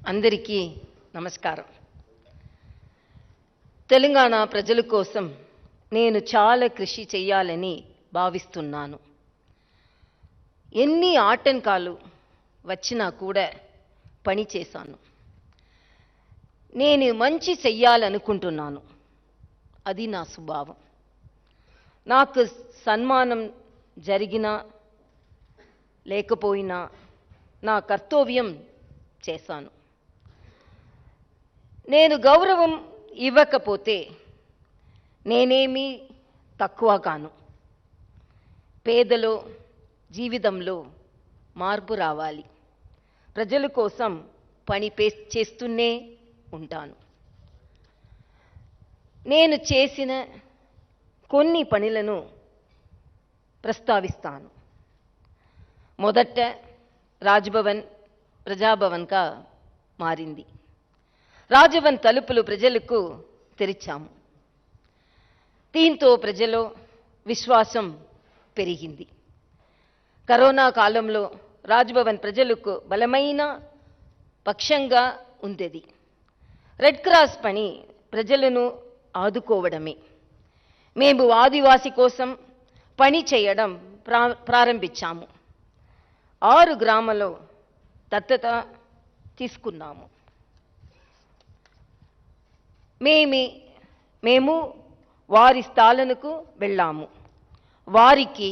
అందరికీ నమస్కారం. తెలంగాణ ప్రజల కోసం నేను చాలా కృషి చేయాలని భావిస్తున్నాను. ఎన్ని ఆటంకాలు వచ్చినా కూడా పని చేశాను. నేను మంచి చెయ్యాలనుకుంటున్నాను. అది నా స్వభావం. నాకు సన్మానం జరిగినా లేకపోయినా నా కర్తవ్యం చేశాను. నేను గౌరవం ఇవ్వకపోతే నేనేమీ తక్కువ కాను. పేదలో జీవితంలో మార్పు రావాలి. ప్రజల కోసం పని చేస్తూనే ఉంటాను. నేను చేసిన కొన్ని పనులను ప్రస్తావిస్తాను. మొదట రాజ్భవన్ ప్రజాభవన్గా మారింది. రాజభవన్ తలుపులు ప్రజలకు తెరిచాము. దీంతో ప్రజల్లో విశ్వాసం పెరిగింది. కరోనా కాలంలో రాజ్భవన్ ప్రజలకు బలమైన పక్షంగా ఉండేది. రెడ్ క్రాస్ పని ప్రజలను ఆదుకోవడమే. మేము ఆదివాసి కోసం పని చేయడం ప్రారంభించాము. 6 గ్రామాల్లో దత్తత తీసుకున్నాము. మేము వారి స్థానాలకు వెళ్ళాము. వారికి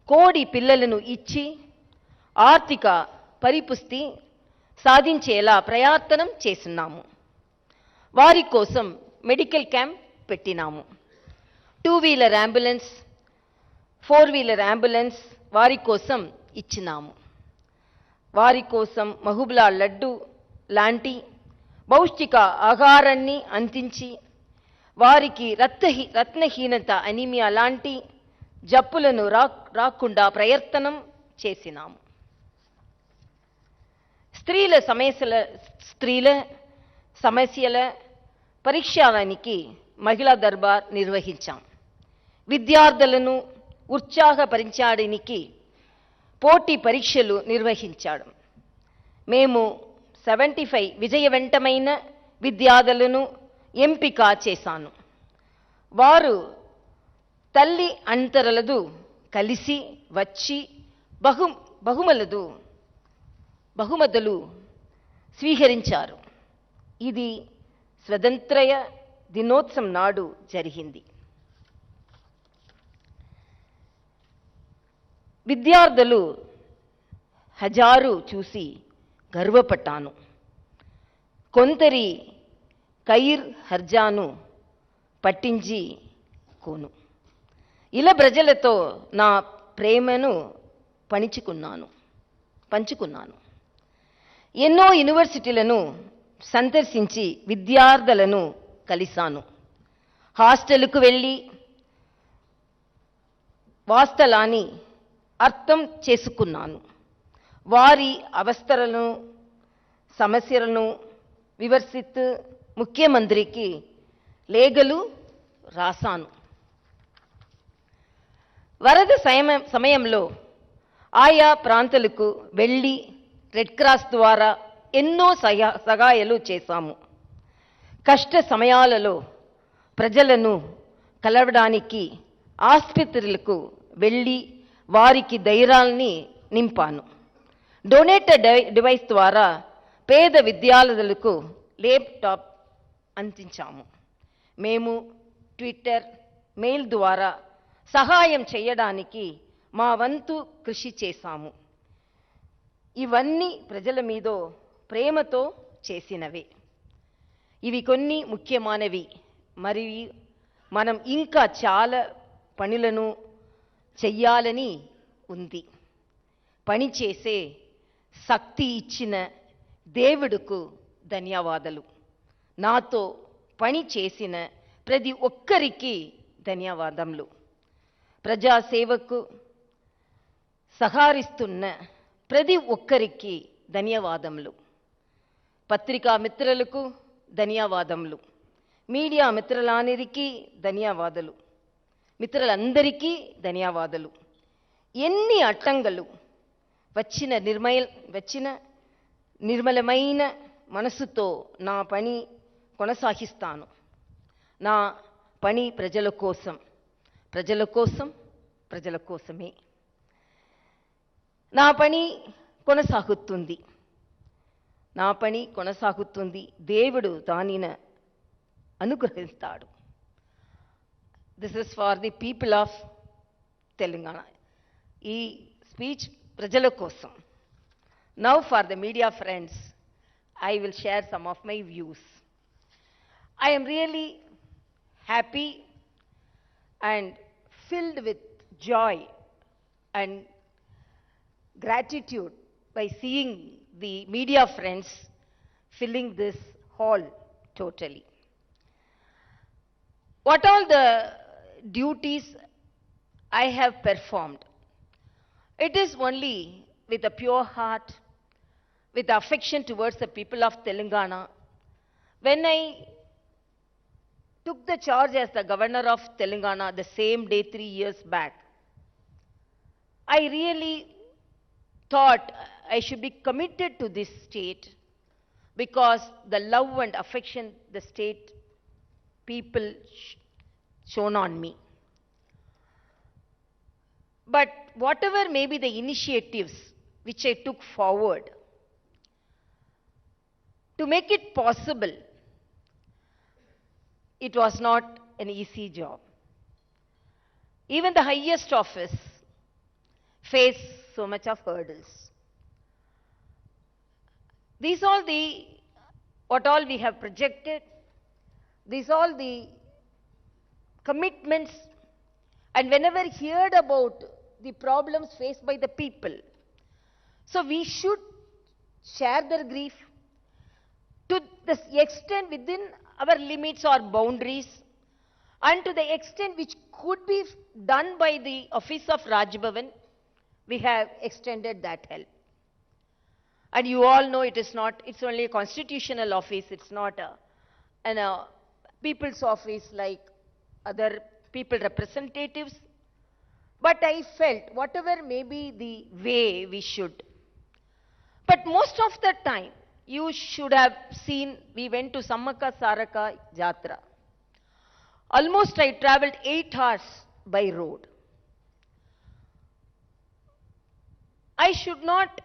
కోడి పిల్లలను ఇచ్చి ఆర్థిక పరిపుష్టి సాధించేలా ప్రయత్నం చేస్తున్నాము. వారి కోసం మెడికల్ క్యాంప్ పెట్టినాము. 2 వీలర్ అంబులెన్స్, 4 వీలర్ అంబులెన్స్ వారి కోసం ఇచ్చినాము. వారి కోసం మహబూబ్లా లడ్డు లాంటి పౌష్టిక ఆహారాన్ని అందించి వారికి రత్నహీనత అనీమియా లాంటి జబ్బులను రాకుండా ప్రయత్నం చేసినాము. స్త్రీల సమస్యల పరిష్కారానికి మహిళా దర్బార్ నిర్వహించాం. విద్యార్థులను ఉత్సాహపరించడానికి పోటీ పరీక్షలు నిర్వహించాడు. మేము 75 విజయవంతమైన విద్యార్థులను ఎంపిక చేశాను. వారు తల్లి అంతరలదు కలిసి వచ్చి బహుమతులు స్వీకరించారు. ఇది స్వతంత్ర దినోత్సవం నాడు జరిగింది. విద్యార్థులు హజారు చూసి గర్వపడ్డాను. కొందరి కైర్ హర్జాను పట్టించి కోను. ఇలా ప్రజలతో నా ప్రేమను పంచుకున్నాను. ఎన్నో యూనివర్సిటీలను సందర్శించి విద్యార్థులను కలిశాను. హాస్టల్కు వెళ్ళి వాస్తవాన్ని అర్థం చేసుకున్నాను. వారి అవస్థలను సమస్యలను వివరిస్తూ ముఖ్యమంత్రికి లేఖలు రాశాను. వరద సమయంలో ఆయా ప్రాంతాలకు వెళ్ళి రెడ్ క్రాస్ ద్వారా ఎన్నో సహాయాలు చేశాము. కష్ట సమయాలలో ప్రజలను కలవడానికి ఆసుపత్రులకు వెళ్ళి వారికి ధైర్యాన్ని నింపాను. డొనేటెడ్ డివైస్ ద్వారా పేద విద్యార్థులకు ల్యాప్టాప్ అందించాము. మేము ట్విట్టర్, మెయిల్ ద్వారా సహాయం చేయడానికి మా వంతు కృషి చేశాము. ఇవన్నీ ప్రజల మీద ప్రేమతో చేసినవే. ఇవి కొన్ని ముఖ్యమైనవి. మరియు మనం ఇంకా చాలా పనులను చెయ్యాలని ఉంది. పని చేసే శక్తి ఇచ్చిన దేవుడుకు ధన్యవాదాలు. నాతో పని చేసిన ప్రతి ఒక్కరికి ధన్యవాదములు. ప్రజాసేవకు సహకరిస్తున్న ప్రతి ఒక్కరికి ధన్యవాదములు. పత్రికా మిత్రులకు ధన్యవాదములు. మీడియా మిత్రులందరికీ ధన్యవాదాలు. మిత్రులందరికీ ధన్యవాదాలు. ఎన్ని అడ్డంకులు వచ్చిన నిర్మలమైన మనసుతో నా పని కొనసాగిస్తాను. నా పని ప్రజల కోసం, ప్రజల కోసం, ప్రజల కోసమే. నా పని కొనసాగుతుంది. నా పని కొనసాగుతుంది. దేవుడు దానిని అనుగ్రహిస్తాడు. This is for the people of Telangana. ఈ స్పీచ్ ప్రజల కోసం. Now for the media friends, I will share some of my views. I am really happy and filled with joy and gratitude by seeing the media friends filling this hall totally. What all the duties I have performed, it is only with a pure heart, with affection towards the people of Telangana. When I took the charge as the governor of Telangana the same day 3 years back, I really thought I should be committed to this state because the love and affection the state people shown on me. But whatever may be the initiatives which I took forward to make it possible, it was not an easy job. Even the highest office faced so much of hurdles. These all the, what all we have projected, these all the commitments, and whenever heard about the problems faced by the people, so we should share their grief to the extent within our limits or boundaries, and to the extent which could be done by the office of Raj Bhavan, we have extended that help. And you all know it is not, it's only a constitutional office, it's not a people's office like other people representatives. But I felt whatever may be the way we should. But most of the time, you should have seen, we went to Sammaka Saraka Jatra. Almost I traveled 8 hours by road. I should not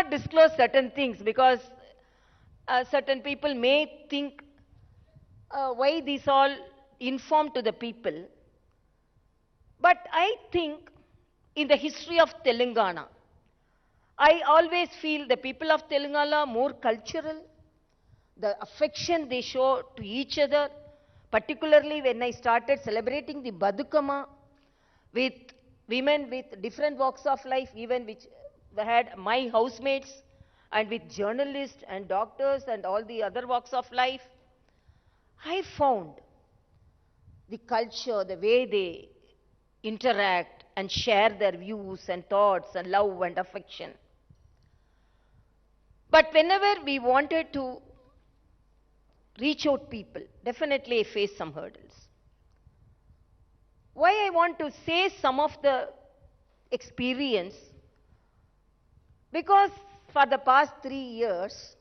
disclose certain things because certain people may think why these all informed to the people. But I think in the history of Telangana, I always feel the people of Telangana more cultural, the affection they show to each other, particularly when I started celebrating the Badukama with women with different walks of life, even which had my housemates, and with journalists and doctors and all the other walks of life. I found the culture, the way they interact and share their views and thoughts and love and affection. But whenever we wanted to reach out people, definitely I faced some hurdles. Why I want to say some of the experience? Because for the past 3 years,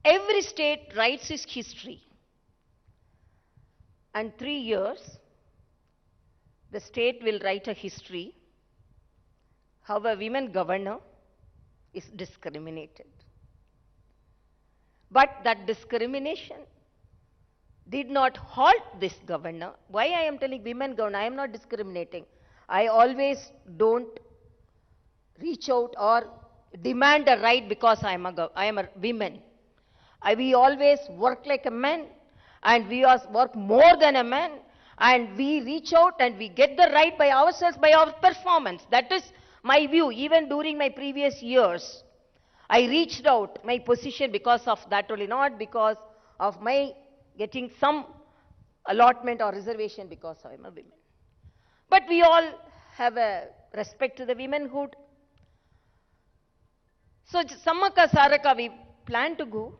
every state writes its history. And 3 years, the state will write a history how a women governor is discriminated. But that discrimination did not halt this governor. Why I am telling women governor? I am not discriminating. I always don't reach out or demand a right because I am a woman. We always work like a man, and we work more than a man, and we reach out and we get the right by ourselves, by our performance. That is my view. Even during my previous years, I reached out my position because of that only, not because of my getting some allotment or reservation because I am a woman. But we all have a respect to the womanhood. So Sammaka Saraka, we plan to go.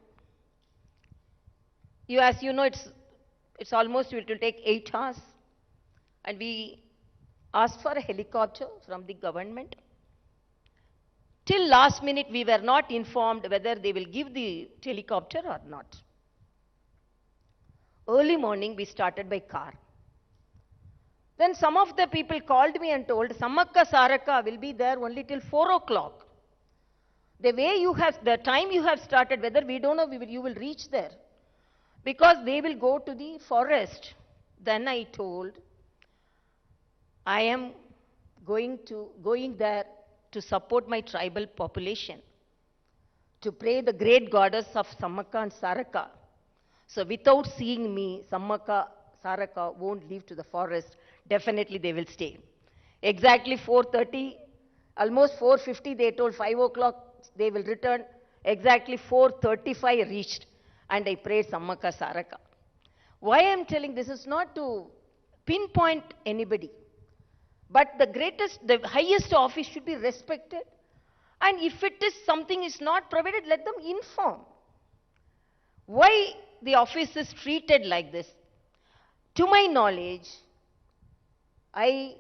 As you know, it's almost, it will take 8 hours. And we asked for a helicopter from the government. Till last minute, we were not informed whether they will give the helicopter or not. Early morning, we started by car. Then some of the people called me and told, Samakka Saraka will be there only till 4 o'clock. The way you have, the time you have started, whether we don't know, you will reach there. Because they will go to the forest. Then I told, I am going there to support my tribal population, to pray the great goddess of Samakka and Saraka. So without seeing me, Samakka, Saraka won't leave to the forest. Definitely they will stay. Exactly 4:30, almost 4:50, they told 5 o'clock they will return. Exactly 4:35 reached, and I prayed Samakka, Saraka. Why I am telling this is not to pinpoint anybody, but the highest office should be respected. And if it is something is not provided, let them inform. Why the office is treated like this? To my knowledge, I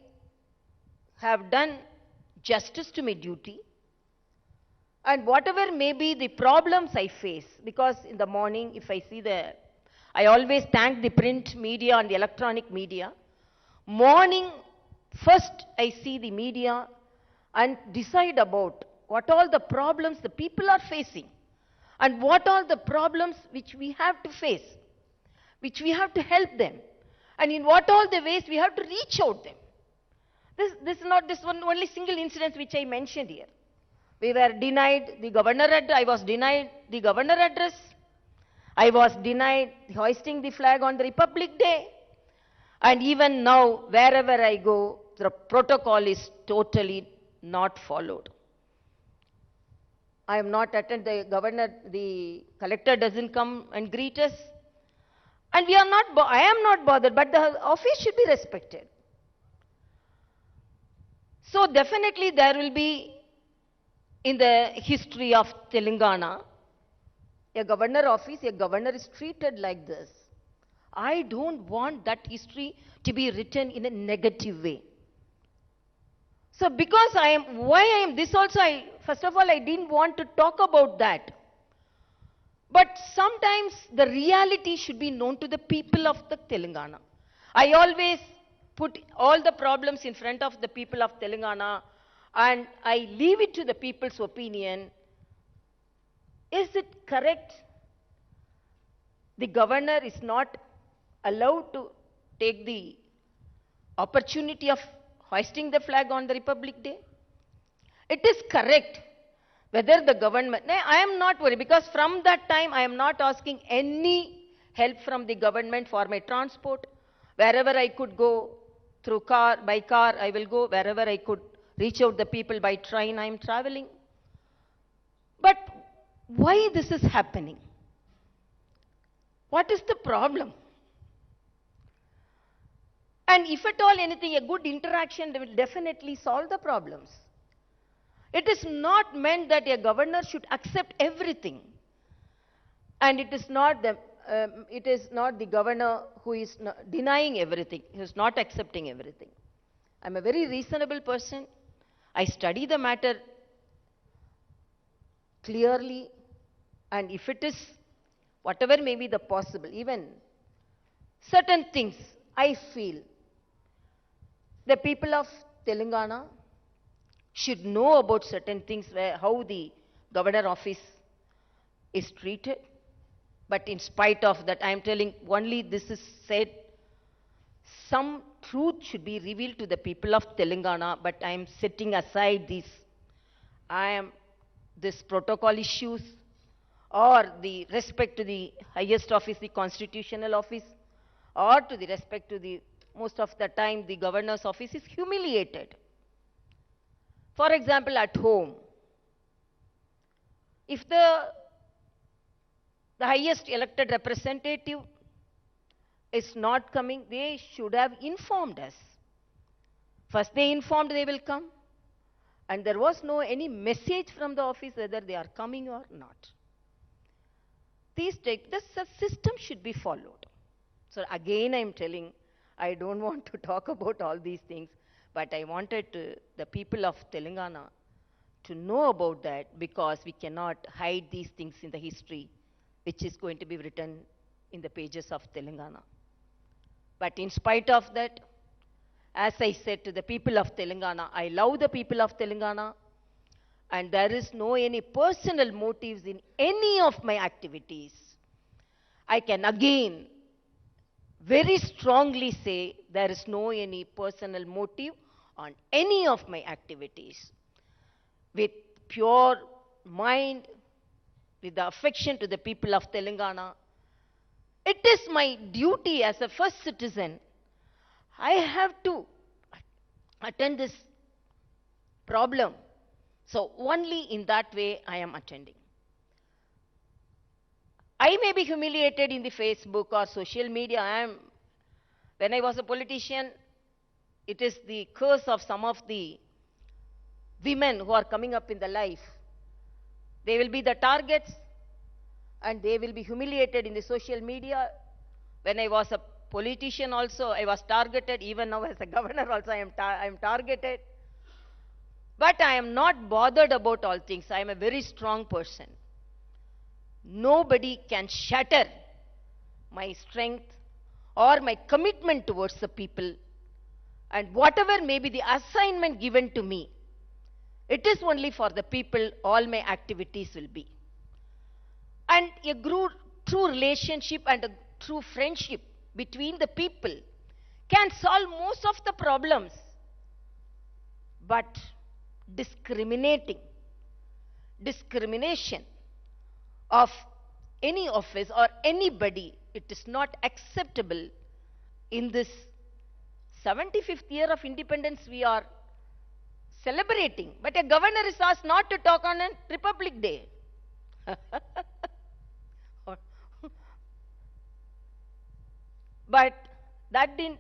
have done justice to my duty, and whatever may be the problems I face, because in the morning, if I see I always thank the print media and the electronic media. Morning, first I see the media and decide about what all the problems the people are facing, and what all the problems which we have to face, which we have to help them, and in what all the ways we have to reach out them. This is not this one only single incident which I mentioned here. We were denied the governor address. I was denied the governor address. I was denied hoisting the flag on the Republic Day. And even now, wherever I go, the protocol is totally not followed. I am not attended, the collector doesn't come and greet us. And I am not bothered, but the office should be respected. So definitely there will be, in the history of Telangana, a governor office, a governor is treated like this. I don't want that history to be written in a negative way. So because first of all, I didn't want to talk about that. But sometimes the reality should be known to the people of the Telangana. I always put all the problems in front of the people of Telangana, and I leave it to the people's opinion. Is it correct? The governor is not allowed to take the opportunity of hoisting the flag on the Republic Day? It is correct. Whether the government, I am not worried, because from that time I am not asking any help from the government for my transport. Wherever I could go by car, I will go. Wherever I could reach out the people by train, I am traveling. But why this is happening? What is the problem? And if at all anything, a good interaction will definitely solve the problems. It is not meant that a governor should accept everything. And it is not the governor who is denying everything, who is not accepting everything. I am a very reasonable person. I study the matter clearly, and if it is whatever may be the possible, even certain things, I feel the people of Telangana should know about certain things, how the governor office is treated. But in spite of that, I am telling only this is said, some truth should be revealed to the people of Telangana, but I am setting aside this protocol issues, or the respect to the highest office, the constitutional office, or to the respect to the, most of the time, the governor's office is humiliated. For example, at home, if the highest elected representative is not coming, they should have informed us. First they informed they will come, and there was no any message from the office whether they are coming or not. The system should be followed. So again I am telling, I don't want to talk about all these things, but I wanted the people of Telangana to know about that, because we cannot hide these things in the history, which is going to be written in the pages of Telangana. But in spite of that, as I said to the people of Telangana, I love the people of Telangana, and there is no any personal motives in any of my activities. I can again very strongly say there is no any personal motive on any of my activities. With pure mind, with the affection to the people of Telangana, it is my duty as a first citizen. I have to attend this problem. So only in that way I am attending. I may be humiliated in the Facebook or social media. When I was a politician, it is the curse of some of the women who are coming up in the life. They will be the targets and they will be humiliated in the social media. When I was a politician also, I was targeted. Even now as a governor also, I am targeted. But I am not bothered about all things. I am a very strong person. Nobody can shatter my strength or my commitment towards the people. And whatever may be the assignment given to me, it is only for the people all my activities will be. And a true relationship and a true friendship between the people can solve most of the problems. But discrimination of any office or anybody, it is not acceptable. In this 75th year of independence we are celebrating, but a governor is asked not to talk on a Republic Day. But that didn't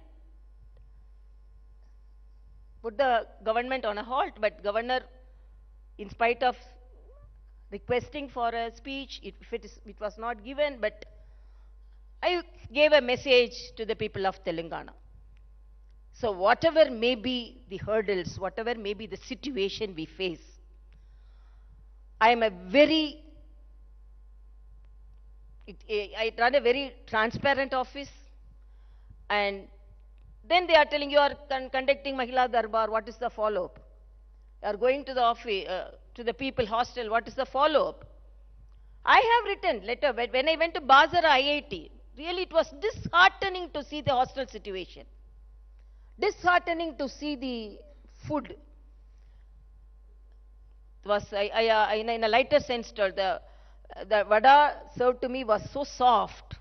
put the government on a halt. But governor, in spite of requesting for a speech, it was not given, but I gave a message to the people of Telangana. So whatever may be the hurdles, whatever may be the situation we face, I run a very transparent office. And then they are telling you are conducting Mahila Darbar, what is the follow-up? You are going to the office, to the people hostel, what is the follow-up? I have written letter, but when I went to Basara IIT, really it was disheartening to see the hostel situation. Disheartening to see the food. It was, in a lighter sense, the vada served to me was so soft.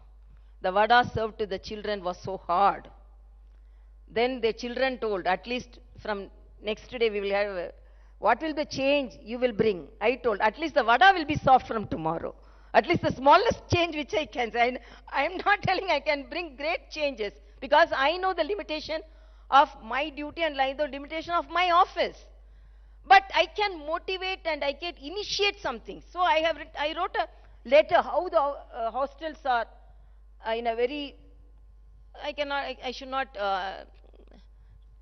The vada served to the children was so hard. Then the children told, at least from next day we will have, what will the change you will bring? I told, at least the vada will be soft from tomorrow. At least the smallest change which I can say. I am not telling I can bring great changes, because I know the limitation of my duty and the limitation of my office. But I can motivate and I can initiate something. So I wrote a letter how the hostels are in a very, I should not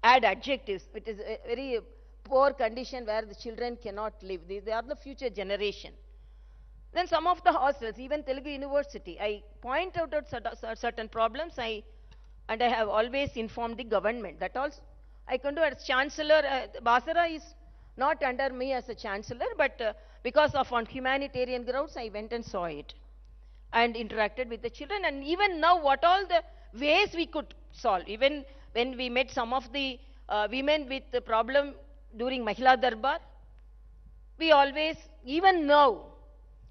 add adjectives. It is a very poor condition where the children cannot live. They are the future generation. Then some of the hostels, even Telugu University, I point out certain problems, and I have always informed the government. That also I can do as Chancellor. Basara is not under me as a Chancellor, but because of on humanitarian grounds, I went and saw it and interacted with the children. And even now, what all the ways we could solve. Even when we met some of the women with the problem during Mahila Darbar, we always, even now,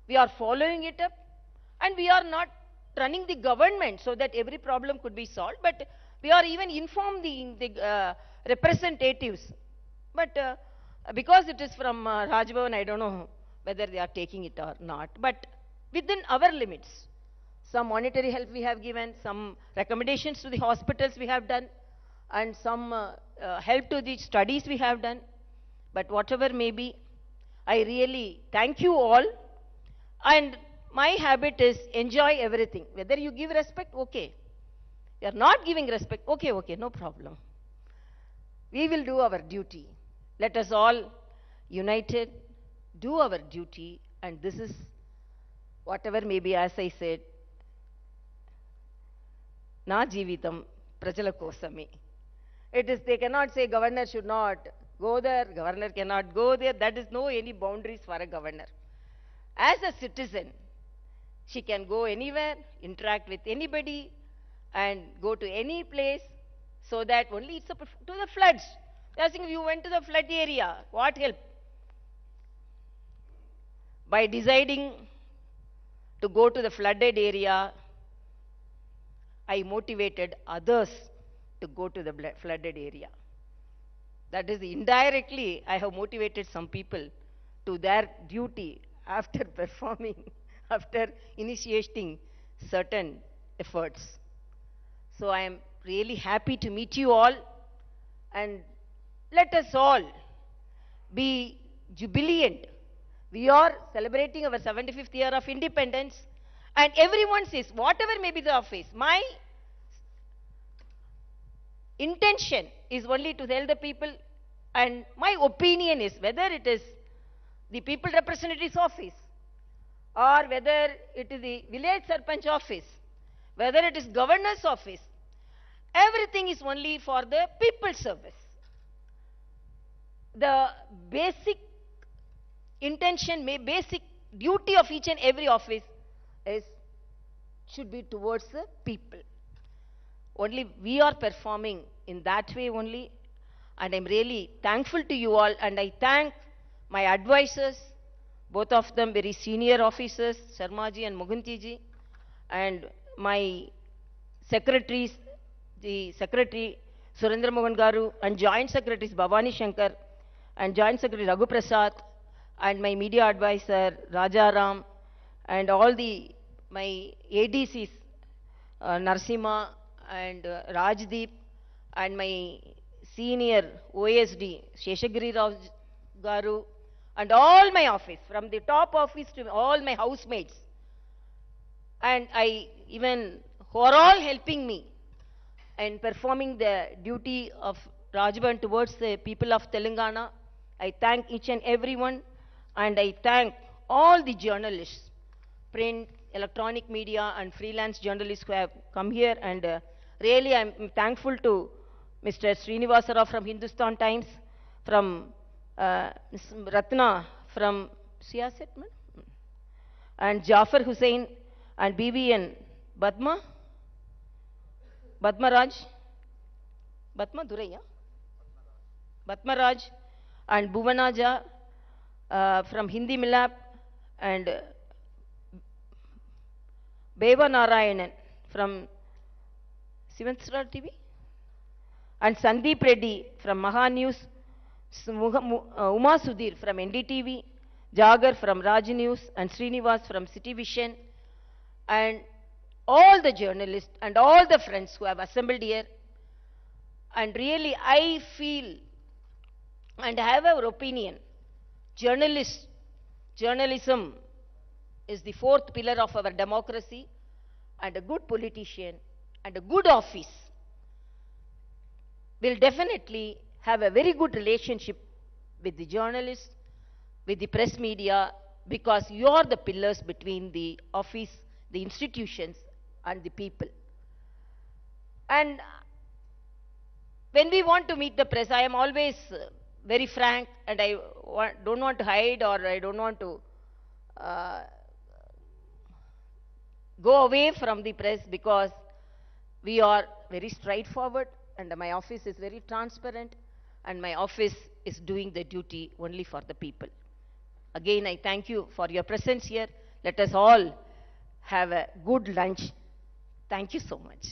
we are following it up, and we are not running the government so that every problem could be solved, but we are even informed the representatives. But because it is from Raj Bhavan, I don't know whether they are taking it or not. But within our limits, some monetary help we have given, some recommendations to the hospitals we have done, and some help to the studies we have done. But whatever may be, I really thank you all. And my habit is enjoy everything. Whether you give respect, okay. You are not giving respect, okay, no problem. We will do our duty. Let us all united do our duty, and this is whatever maybe, as I said, na jeevitam prajala kosame. It is, they cannot say governor should not go there, governor cannot go there. That is no any boundaries for a governor. As a citizen, she can go anywhere, interact with anybody, and go to any place, so that only it's up to the floods. They are saying, if you went to the flood area, what help? By deciding to go to the flooded area, I motivated others to go to the flooded area. That is, indirectly, I have motivated some people to their duty after performing, after initiating certain efforts. So I am really happy to meet you all, and let us all be jubilant. We are celebrating our 75th year of independence, and everyone says, whatever may be the office, my intention is only to tell the people, and my opinion is, whether it is the people representative's office, or whether it is the village sarpanch office, whether it is governor's office, everything is only for the people's service. The basic intention, basic duty of each and every office should be towards the people. Only we are performing in that way only, and I'm really thankful to you all, and I thank my advisors, both of them very senior officers, Sharmaji and Muguntiji, and my secretaries, the Secretary Surendra Mohan Garu, and Joint Secretaries Bhavani Shankar, and Joint Secretary Raghu Prasad, and my media advisor Rajaram, and all my ADCs, Narsima and Rajdeep, and my senior OSD Sheshagiri Rao Garu, and all my office, from the top office to all my housemates, and even who are all helping me in performing the duty of Rajban towards the people of Telangana. I thank each and everyone, and I thank all the journalists, print, electronic media, and freelance journalists who have come here, and really I'm thankful to Mr. Srinivasa Rao from Hindustan Times, from Ms. Ratna from Siyaset, and Jafar Hussain, and BVN Badma Raj, Badma Duraya, Badma Raj, and Bhuvanaja from Hindi Milap, and Beva Narayanan from Sivansra TV, and Sandeep Reddy from Maha News, Uma Sudhir from NDTV, Jagar from Raj News, and Srinivas from City Vision, and all the journalists and all the friends who have assembled here. And really, I feel and have our opinion, journalism is the fourth pillar of our democracy, and a good politician and a good office will definitely have a very good relationship with the journalists, with the press media, because you are the pillars between the office, the institutions, and the people. And when we want to meet the press, I am always very frank, and I don't want to hide, or I don't want to go away from the press, because we are very straightforward, and my office is very transparent, and my office is doing the duty only for the people. Again, I thank you for your presence here. Let us all have a good lunch. Thank you so much.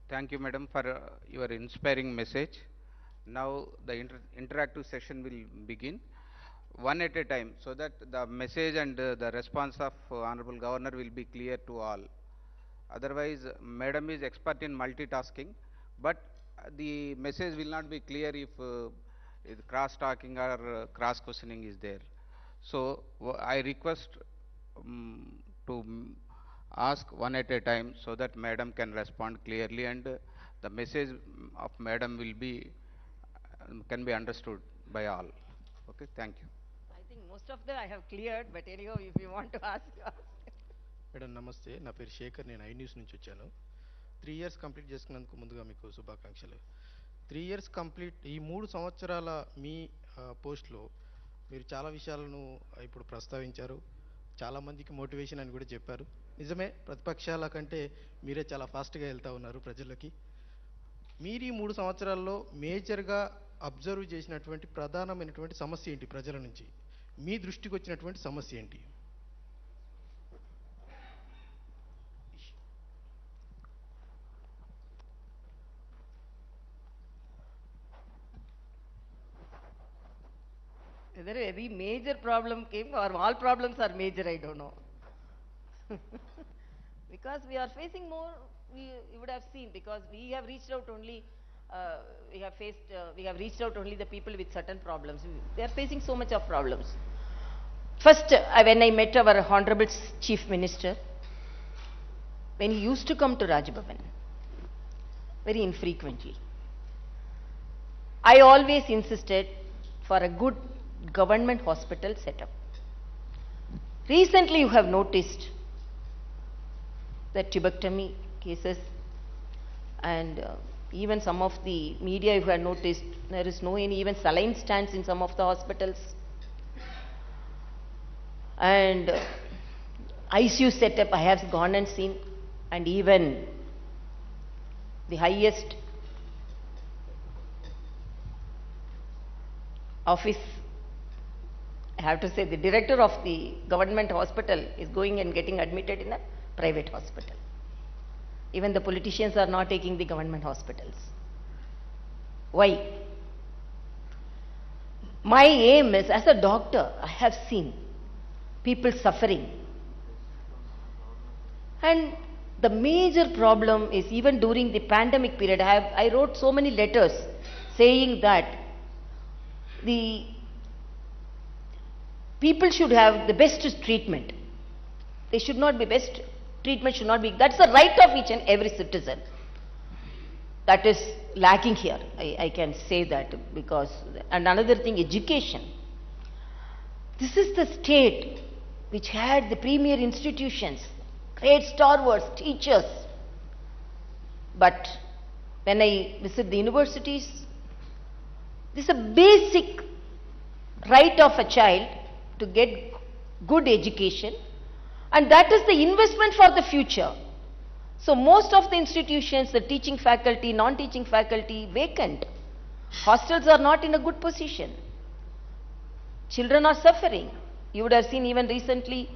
Thank you, madam, for your inspiring message. Now the interactive session will begin, one at a time, so that the message and the response of Honorable Governor will be clear to all. Otherwise, madam is expert in multitasking, but the message will not be clear if cross-talking or cross-questioning is there. So I request to ask one at a time so that madam can respond clearly and the message of madam will be can be understood by all. Okay, thank you. I think most of them I have cleared, but anyhow, if you want to ask, ask. Madam నమస్తే, నా పేరు శేఖర్, నేను I news నుంచి వచ్చాను. 3 years complete చేసుకున్నందుకు ముందుగా మీకు శుభాకాంక్షలు. 3 ఇయర్స్ కంప్లీట్, ఈ 3 సంవత్సరాల మీ పోస్ట్లో మీరు చాలా విషయాలను ఇప్పుడు ప్రస్తావించారు. చాలామందికి మోటివేషన్ అని కూడా చెప్పారు. నిజమే, ప్రతిపక్షాల కంటే మీరే చాలా ఫాస్ట్గా వెళ్తూ ఉన్నారు ప్రజలకి. మీరు ఈ 3 సంవత్సరాల్లో మేజర్గా అబ్జర్వ్ చేసినటువంటి ప్రధానమైనటువంటి సమస్య ఏంటి? ప్రజల నుంచి మీ దృష్టికి వచ్చినటువంటి సమస్య ఏంటి? Whether any major problem came or all problems are major, I don't know. Because we are facing more, you would have seen, because we have reached out only, we have reached out only the people with certain problems. They are facing so much of problems. First, when I met our Honorable Chief Minister, when he used to come to Raj Bhavan, very infrequently, I always insisted for a good government hospital setup. Recently, you have noticed the tuberculosis cases, and even some of the media, you have noticed there is no any even saline stands in some of the hospitals, and ICU setup I have gone and seen, and even the highest office, I have to say, the director of the government hospital is going and getting admitted in a private hospital. Even the politicians are not taking the government hospitals. Why? My aim is, as a doctor, I have seen people suffering. And the major problem is, even during the pandemic period, I wrote so many letters saying that the people should have the best treatment. They should not be best treatment should not be. That's the right of each and every citizen. That is lacking here. I can say that because, and another thing, education. This is the state which had the premier institutions, great stalwarts, teachers. But when I visit the universities, this is a basic right of a child to get good education, and that is the investment for the future. So most of the institutions, the teaching faculty, non-teaching faculty, vacant. Hostels are not in a good position. Children are suffering. You would have seen even recently,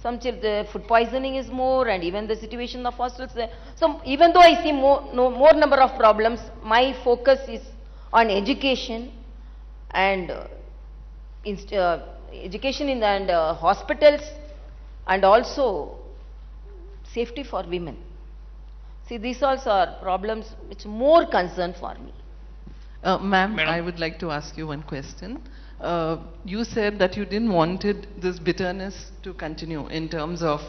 some food poisoning is more, and even the situation of hostels there. So even though I see more number of problems, my focus is on education and education and hospitals, and also safety for women. See, these also are problems which are more concern for me. Ma'am, I would like to ask you one question. You said that you didn't wanted this bitterness to continue in terms of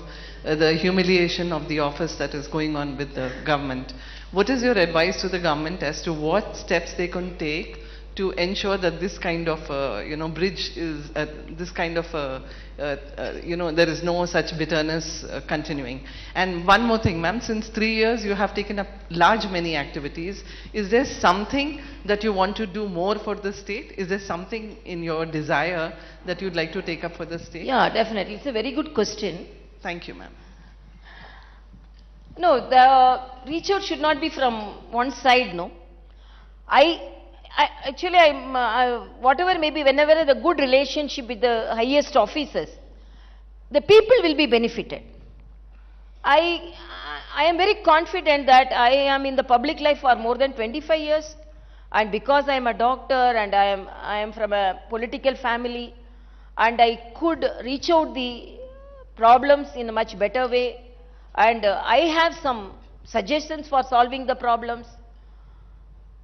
the humiliation of the office that is going on with the government. What is your advice to the government as to what steps they can take to ensure that this kind of bridge is this kind of there is no such bitterness continuing? And one more thing, ma'am, since 3 years you have taken up many activities. Is there something that you want to do more for the state? Is there something in your desire that you'd like to take up for the state? Yeah, definitely. It's a very good question. Thank you, ma'am. No, the reach out should not be from one side, no. Actually, whatever may be, whenever the good relationship with the highest officers, the people will be benefited. I am very confident that I am in the public life for more than 25 years, and because I am a doctor and I am from a political family, and I could reach out the problems in a much better way, and I have some suggestions for solving the problems.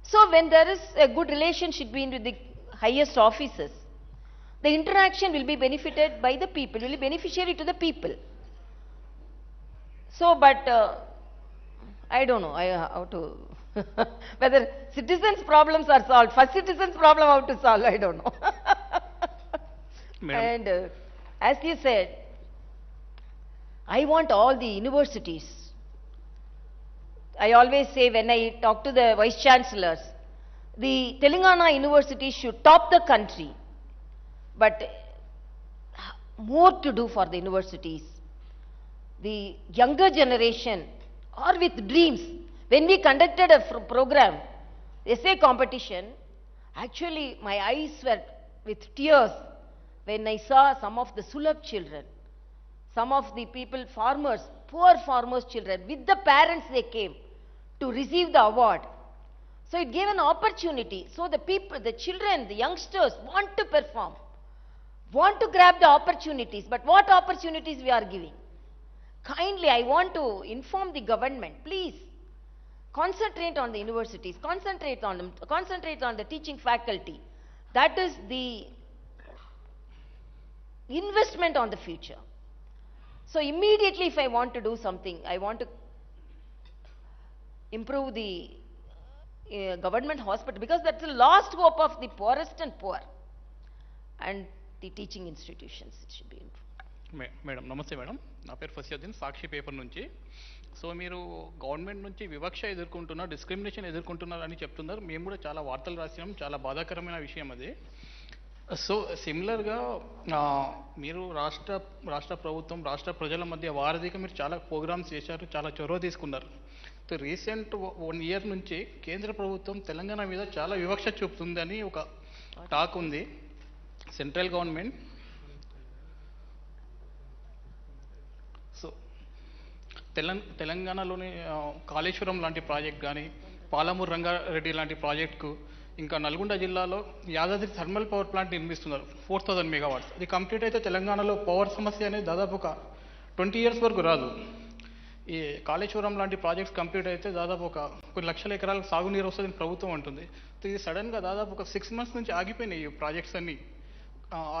So when there is a good relationship between the highest officers, the interaction will be benefited by the people, will be beneficiary to the people. So, but I don't know how to, whether citizens' problems are solved. First citizens' problem how to solve, I don't know. Madam. And as you said, I want all the universities. I always say when I talk to the vice chancellors, the Telangana universities should top the country. But more to do for the universities. The younger generation are with dreams. When we conducted a program, essay competition, actually my eyes were with tears when I saw some of the Sulabh children, some of the people, farmers, poor farmers' children, with the parents they came to receive the award. So it gave an opportunity. So the people, the children, the youngsters want to perform, want to grab the opportunities. But what opportunities we are giving? Kindly, I want to inform the government, please concentrate on the universities, concentrate on them, concentrate on the teaching faculty. That is the investment on the future. So immediately if I want to do something, I want to improve the government hospital, because that's the last hope of the poorest and poor, and the teaching institutions, it should be improved. Madam నమస్తే madam, నా పేరు ఫసియుద్దీన్, సాక్షి paper నుంచి. So మీరు government నుంచి వివక్ష ఎదుర్కొంటున్నారు, discrimination ఎదుర్కొంటున్నారు అని చెప్తున్నారు. మేము కూడా చాలా వార్తలు రాసినాం, చాలా బాధాకరమైన విషయం అది. సో సిమిలర్గా మీరు రాష్ట్ర ప్రభుత్వం, రాష్ట్ర ప్రజల మధ్య వారధిగా మీరు చాలా ప్రోగ్రామ్స్ చేశారు, చాలా చొరవ తీసుకున్నారు. సో రీసెంట్ 1 ఇయర్ నుంచి కేంద్ర ప్రభుత్వం తెలంగాణ మీద చాలా వివక్ష చూపుతుందని ఒక టాక్ ఉంది. సెంట్రల్ గవర్నమెంట్ సో తెలంగాణలోని కాళేశ్వరం లాంటి ప్రాజెక్ట్ కానీ, పాలమూరు రంగారెడ్డి లాంటి ప్రాజెక్టుకు, ఇంకా నల్గొండ జిల్లాలో యాదాద్రి థర్మల్ పవర్ ప్లాంట్ నిర్మిస్తున్నారు 4000 మెగావాట్స్. అది కంప్లీట్ అయితే తెలంగాణలో పవర్ సమస్య అనేది దాదాపు ఒక 20 ఇయర్స్ వరకు రాదు. ఈ కాళేశ్వరం లాంటి ప్రాజెక్ట్స్ కంప్లీట్ అయితే దాదాపు కొన్ని లక్షల ఎకరాలకు సాగునీరు వస్తుందని ప్రభుత్వం అంటుంది. ఇది సడన్గా దాదాపు ఒక 6 మంత్స్ నుంచి ఆగిపోయినాయి ఈ ప్రాజెక్ట్స్ అన్నీ.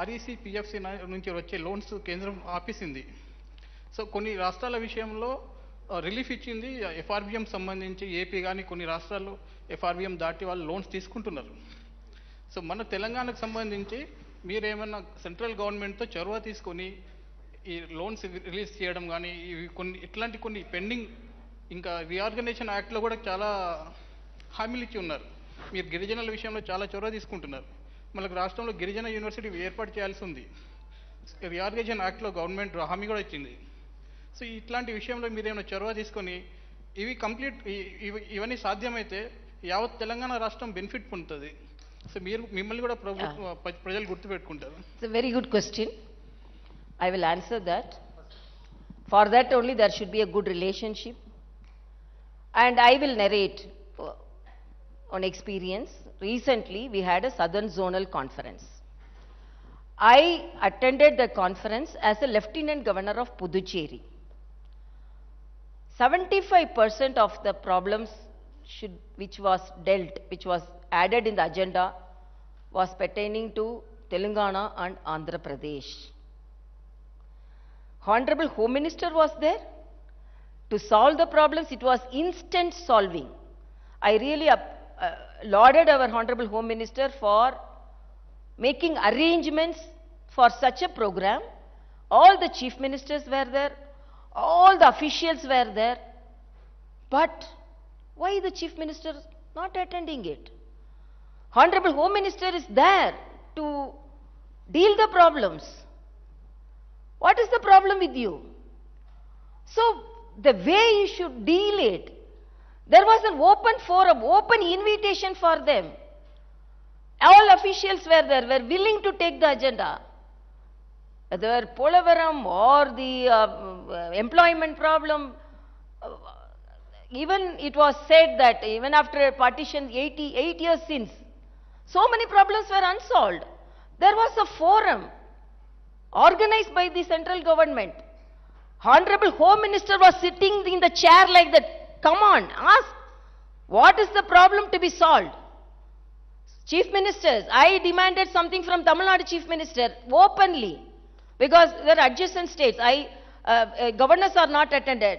ఆర్ఈసీ, పిఎఫ్సి నుంచి వచ్చే లోన్స్ కేంద్రం ఆపేసింది. సో కొన్ని రాష్ట్రాల విషయంలో రిలీఫ్ ఇచ్చింది, ఎఫ్ఆర్బిఎం సంబంధించి ఏపీ కానీ కొన్ని రాష్ట్రాలు ఎఫ్ఆర్బిఎం దాటి వాళ్ళు లోన్స్ తీసుకుంటున్నారు. సో మన తెలంగాణకు సంబంధించి మీరేమన్నా సెంట్రల్ గవర్నమెంట్తో చొరవ తీసుకొని ఈ లోన్స్ రిలీజ్ చేయడం కానీ, ఇట్లాంటి కొన్ని పెండింగ్, ఇంకా రీఆర్గనైజేషన్ యాక్ట్లో కూడా చాలా హామీలు ఇచ్చి ఉన్నారు. మీరు గిరిజనుల విషయంలో చాలా చొరవ తీసుకుంటున్నారు. మనకు రాష్ట్రంలో గిరిజన యూనివర్సిటీ ఏర్పాటు చేయాల్సి ఉంది. రీఆర్గనైజేషన్ యాక్ట్లో గవర్నమెంట్ హామీ కూడా ఇచ్చింది. సో ఇట్లాంటి విషయంలో మీరేమైనా చొరవ తీసుకొని ఇవి కంప్లీట్ ఇవన్నీ సాధ్యమైతే యావత్ తెలంగాణ రాష్ట్రం బెనిఫిట్ పొందుతుంది. సో మిమ్మల్ని కూడా ప్రజలు గుర్తుపెట్టుకుంటారు. It's a very good question. I will answer that. For that only there should be a good relationship. And I will narrate on experience. Recently we had a Southern Zonal Conference. I attended the conference as a Lieutenant Governor of Puducherry. 75% of the problems which was added in the agenda was pertaining to Telangana and Andhra Pradesh. Honorable Home Minister was there to solve the problems. It was instant solving. I really lauded our Honorable Home Minister for making arrangements for such a program. All the chief ministers were there, all the officials were there. But why the chief minister not attending it? Honorable Home Minister is there to deal the problems. What is the problem with you? So the way you should deal it, there was an open forum, open invitation for them. All officials were there, were willing to take the agenda. Whether Polavaram or the employment problem, even it was said that even after partition 8 years since, so many problems were unsolved. There was a forum organized by the central government. Honorable Home Minister was sitting in the chair like that. Come on, ask, what is the problem to be solved? Chief Ministers, I demanded something from Tamil Nadu Chief Minister openly, because they are adjacent states. Governors are not attended.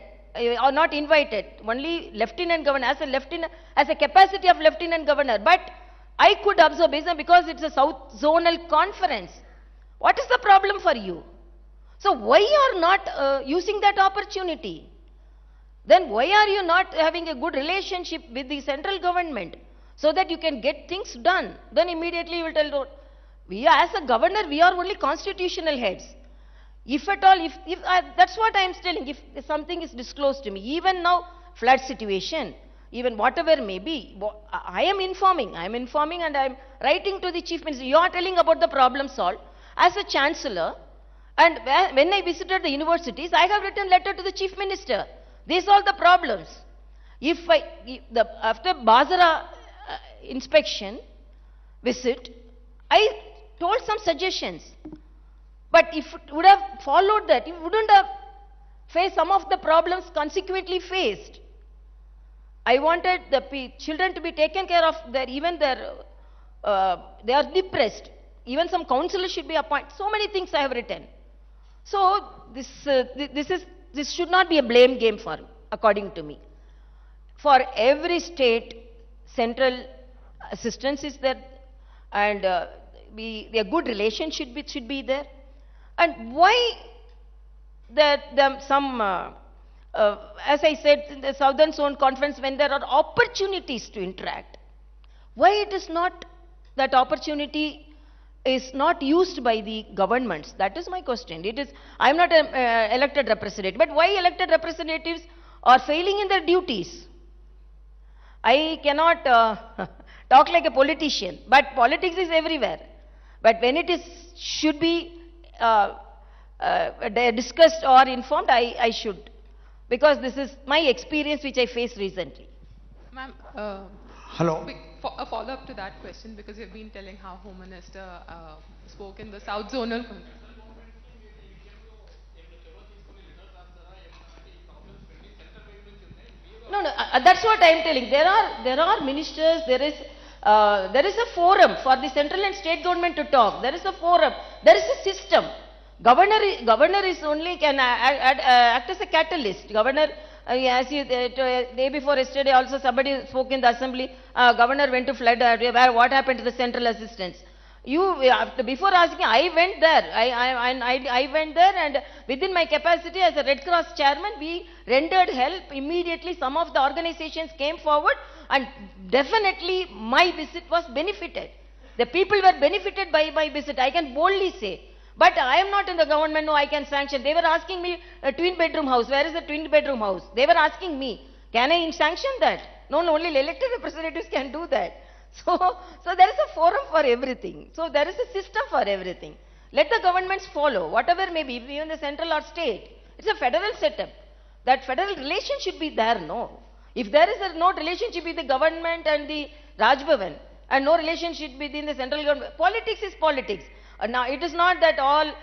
are not invited. Only lieutenant governor, as a capacity of lieutenant governor. But I could observe, because it's a South Zonal Conference. What is the problem for you? So why you are not using that opportunity? Then why are you not having a good relationship with the central government so that you can get things done? Then immediately you will tell, we are, as a governor, we are only constitutional heads. If at all, that's what I am telling, if something is disclosed to me, even now, flood situation, even whatever may be, I am informing and I am writing to the chief minister. You are telling about the problem solved. As a chancellor, and when I visited the universities, I have written letter to the chief minister. These are the problems. After Bazara inspection visit, I told some suggestions. But if it would have followed that, it wouldn't have faced some of the problems consequently faced. I wanted the children to be taken care of, they are depressed. Even some counselors should be appointed. So many things I have written. So this should not be a blame game for, according to me. For every state, central assistance is there, and a good relation should be there. And why as I said, in the Southern Zone Conference, when there are opportunities to interact, why it is not, that opportunity is not used by the governments? That is my question. I am not an elected representative, but why elected representatives are failing in their duties? I cannot talk like a politician, but politics is everywhere. But when it should be discussed or informed, I should. Because this is my experience which I faced recently. Ma'am, hello. A follow-up to that question, because you've been telling how Home Minister spoke in the South Zonal. No, that's what I am telling. There are ministers, there is a forum for the central and state government to talk. There is a forum, there is a system. Governor is only can act as a catalyst. Governor, as you, day before yesterday also somebody spoke in the assembly, governor went to flood, what happened to the central assistance? Before asking, I went there. I went there, and within my capacity as a Red Cross chairman, we rendered help immediately. Some of the organizations came forward, and definitely my visit was benefited. The people were benefited by my visit, I can boldly say. But I am not in the government, no, I can sanction. They were asking me a twin-bedroom house. Where is the twin-bedroom house? They were asking me, can I sanction that? No, only elected representatives can do that. So there is a forum for everything. So there is a system for everything. Let the governments follow, whatever may be, even the central or state. It's a federal setup. That federal relation should be there, no. If there is no relationship with the government and the Raj Bhavan, and no relationship within the central government, politics is politics. Now, it is not that all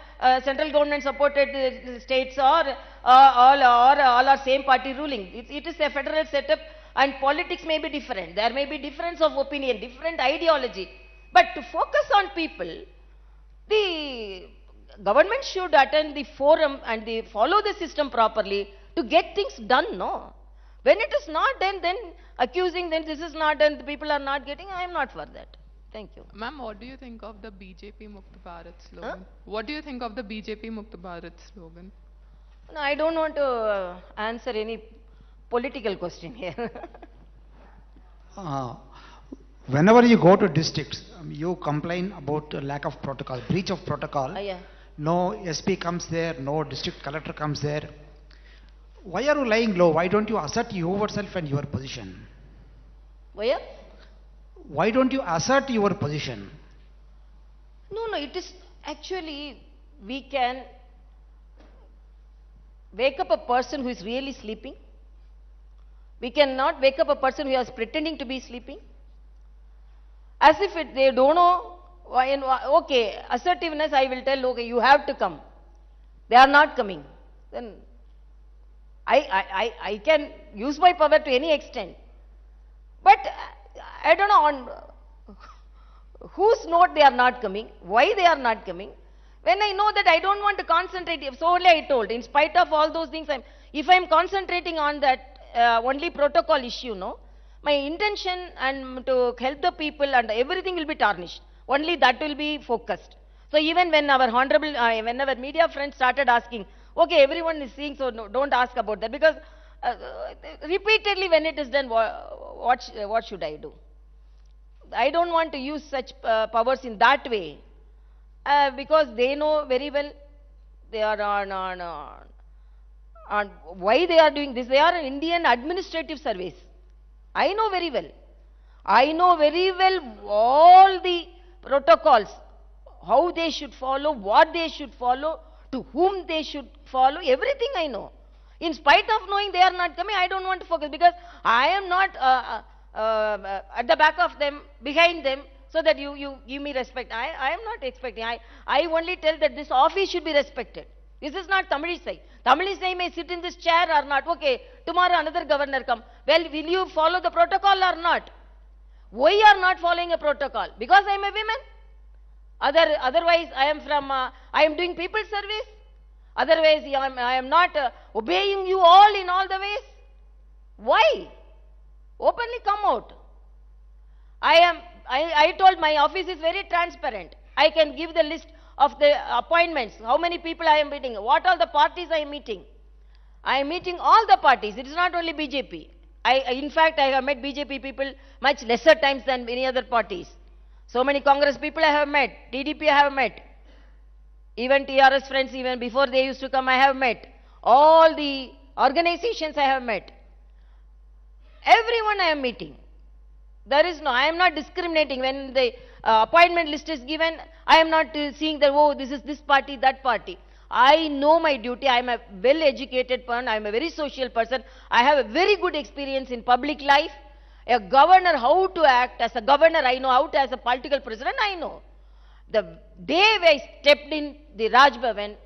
central government supported states all are same party ruling. It is a federal setup, and politics may be different. There may be difference of opinion, different ideology. But to focus on people, the government should attend the forum and follow the system properly to get things done, no? When it is not done, then accusing, then this is not done, the people are not getting, I am not for that. Thank you. Ma'am, what do you think of the BJP Mukt Bharat slogan? What do you think of the BJP Mukt Bharat slogan? No, I don't want to answer any political question here. Whenever you go to districts, you complain about lack of protocol, breach of protocol. Yeah. No SP comes there, no district collector comes there. Why are you lying low? Why don't you assert yourself and your position? Why? Why don't you assert your position? No, it is actually, we can wake up a person who is really sleeping. We cannot wake up a person who is pretending to be sleeping. As if they don't know, okay, assertiveness, I will tell, okay, you have to come. They are not coming. Then I can use my power to any extent. But I don't know on whose note they are not coming, why they are not coming. When I know that I don't want to concentrate, so only I told, in spite of all those things, if I am concentrating on that only protocol issue, no, my intention and to help the people and everything will be tarnished. Only that will be focused. So even when our honorable, when our media friends started asking, okay, everyone is seeing, so no, don't ask about that, because repeatedly when it is done, what should I do? I don't want to use such powers in that way, because they know very well they are on why they are doing this. They are an Indian administrative service. I know very well. I know very well all the protocols, how they should follow, what they should follow, to whom they should follow, everything I know. In spite of knowing they are not coming, I don't want to focus, because I am not at the back of them, behind them, so that you give me respect. I am not expecting. I only tell that this office should be respected. This is not Tamilisai. Tamilisai may sit in this chair or not. Okay, tomorrow another governor come. Well, will you follow the protocol or not? Why are not following a protocol? Because I am a woman? Otherwise, I am doing people service. Otherwise, I am not obeying you all in all the ways. Why? Openly come out. I told my office is very transparent. I can give the list of the appointments, how many people I am meeting, what all the parties I am meeting. I am meeting all the parties. It is not only BJP. In fact, I have met BJP people much lesser times than any other parties. So many Congress people I have met, TDP I have met. Even TRS friends, even before they used to come, I have met. All the organizations I have met. Everyone I am meeting. There is no, I am not discriminating. When the appointment list is given, I am not seeing that, oh, this is this party, that party. I know my duty. I am a well-educated person. I am a very social person. I have a very good experience in public life. A governor, how to act. As a governor, I know how to, as a political president, I know. The day I stepped in the Raj Bhavan,